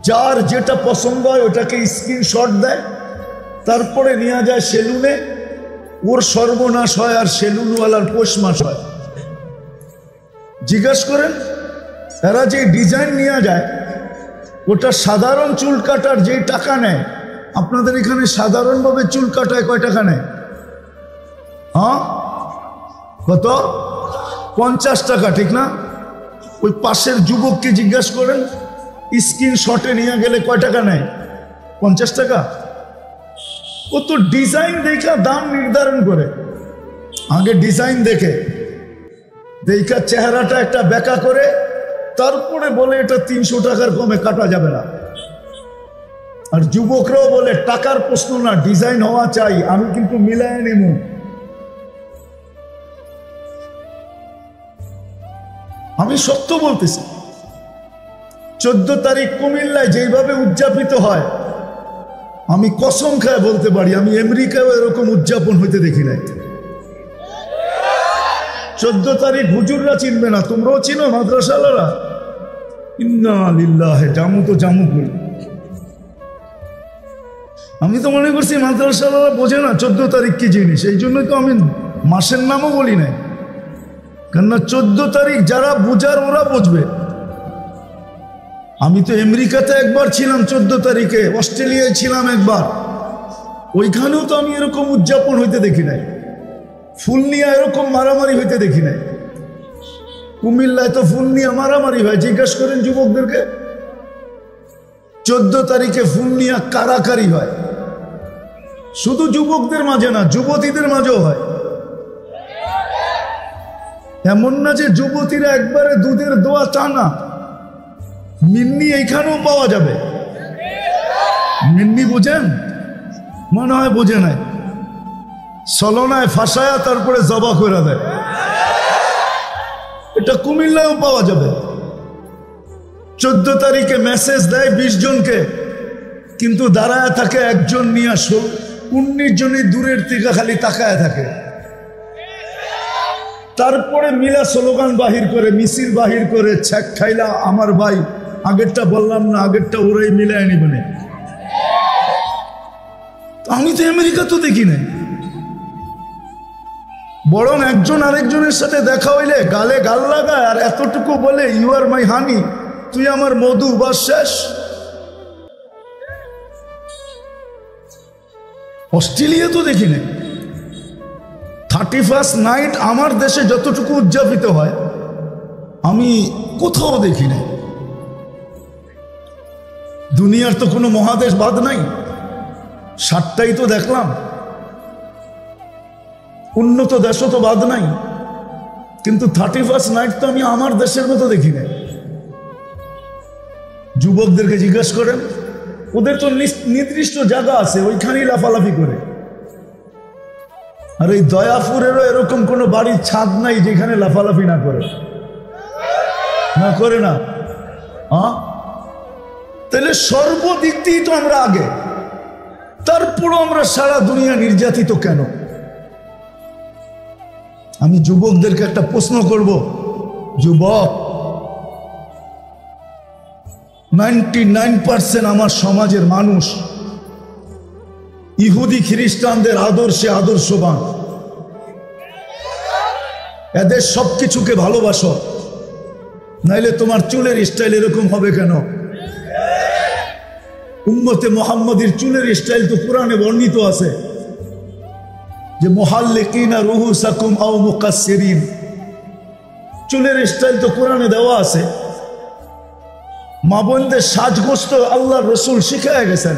যার যেটা পছন্দ হয় ওটাকে স্ক্রিনশট দেয়, তারপরে নিয়ে যায় সেলুনে। ওর সর্বনাশ হয় আর সেলুনওয়ালার পৌষ মাস হয়। জিজ্ঞাসা করেন, এরা যে ডিজাইন নিয়ে যায়, ওটা সাধারণ চুল কাটার যে টাকা নেয়, আপনাদের এখানে সাধারণভাবে চুল কাটায় কয় টাকা নেয়? হ্যাঁ, কত? 50 টাকা, ঠিক না? ওই পাশের যুবককে জিজ্ঞাসা করেন, স্ক্রিনশটে নিয়ে গেলে কয় টাকা নেয়? 50 টাকা। ও তো ডিজাইন দেখা দাম নির্ধারণ করে। আগে ডিজাইন দেখে দেখা চেহারাটা একটা বেঁকা করে, তারপরে বলে এটা 300 টাকার কমে কাটা যাবে না। আর যুবকরাও বলে টাকার প্রশ্ন না, ডিজাইন হওয়া চাই, আমি কিন্তু মিলায় নেব। আমি সত্য বলতেছি। 14 তারিখ কুমিল্লায় যেভাবে উদযাপিত হয়, আমি কসম খায় বলতে পারি আমি আমেরিকায় এরকম উদযাপন হইতে দেখি নাই। 14 তারিখ হুজুররা চিনবে না, তোমরাও চিনো মাদ্রাসাওয়ালারা। ইন্না লিল্লাহি, জামু তো জামু করি। আমি তো মনে করছি মাদ্রাসাওয়ালারা বোঝে না 14 তারিখ কি জিনিস, এই জন্যই তো আমি মাসের নামও বলি নাই। কেননা 14 তারিখ যারা বুঝার ওরা বুঝবে। আমি তো আমেরিকাতে একবার ছিলাম 14 তারিখে, অস্ট্রেলিয়ায় ছিলাম একবার, ওইখানেও তো আমি এরকম উদযাপন হইতে দেখি নাই। ফুল নিয়ে এরকম মারামারি হইতে দেখি নাই। কুমিল্লায় তো ফুল নিয়ে মারামারি হয়, জিজ্ঞাসা করেন যুবকদেরকে। 14 তারিখে ফুল নিয়ে কারাকারি হয়, শুধু যুবকদের মাঝে না, যুবতীদের মাঝেও হয়। এমন না যে যুবতীরা একবারে দুধের দোয়া, তা না। মিন্নি এইখানেও পাওয়া যাবে। মিন্নি বোঝেন? মনে হয় বোঝে নাই। সলনায় ফাঁসায়া তারপরে জবা করে দেয়, এটা কুমিল্লায়ও পাওয়া যাবে। 14 তারিখে মেসেজ দেয় 20 জনকে, কিন্তু দাঁড়ায় থাকে একজন নিয়ে, 19 জনের দূরের থেকে খালি তাকায় থাকে। তারপরে মিলা স্লোগান বাহির করে, মিছিল বাহির করে, ছ্যাক খাইলা আমার ভাই, আগেরটা বললাম না, আগেরটা ওরাই মিলায় নিবে না। আমি তো আমেরিকা তো দেখি নাই, বরং একজন আরেকজনের সাথে দেখা হইলে গালে গাল লাগায় আর এতটুকু বলে ইউ আর মাই হানি, তুই আমার মধু, বাস শেষ। অস্ট্রেলিয়া তো দেখি নাই 31st নাইট আমার দেশে যতটুকু উদযাপিত হয় আমি কোথাও দেখি নাই। দুনিয়ার তো কোনো মহাদেশ বাদ নাই, 7টাই তো দেখলাম, উন্নত দেশও তো বাদ নাই, কিন্তু 31st নাইট তো আমি আমার দেশের মতো দেখি নাই। যুবকদেরকে জিজ্ঞাসা করেন, ওদের তো নির্দিষ্ট জায়গা আছে, ওইখানেই লাফালাফি করে। আর এই দয়াপুরেরও এরকম কোনো বাড়ির ছাদ নাই যেখানে লাফালাফি না করে, না করে না। তাহলে সর্বদিক দিয়েই তো আমরা আগে, তারপরও আমরা সারা দুনিয়া নির্যাতিত কেন? আমি যুবকদেরকে একটা প্রশ্ন করব, যুবক, 99% আমার সমাজের মানুষ ইহুদি খ্রিস্টানদের আদর্শে আদর্শবান, এদের সবকিছুকে ভালোবাসো, নাইলে তোমার চুলের স্টাইল এরকম হবে কেন? উম্মতে মুহাম্মাদীর চুলের স্টাইল তো কোরআনে বর্ণিত আছে যে মুহাল্লিকিনা রুহুসাকুম আও মুকাসসিরিন, চুলের স্টাইল তো কোরআনে দেওয়া আছে। মা বোনদের সাজগোজ তো আল্লাহর রাসূল শিখায় গেছেন।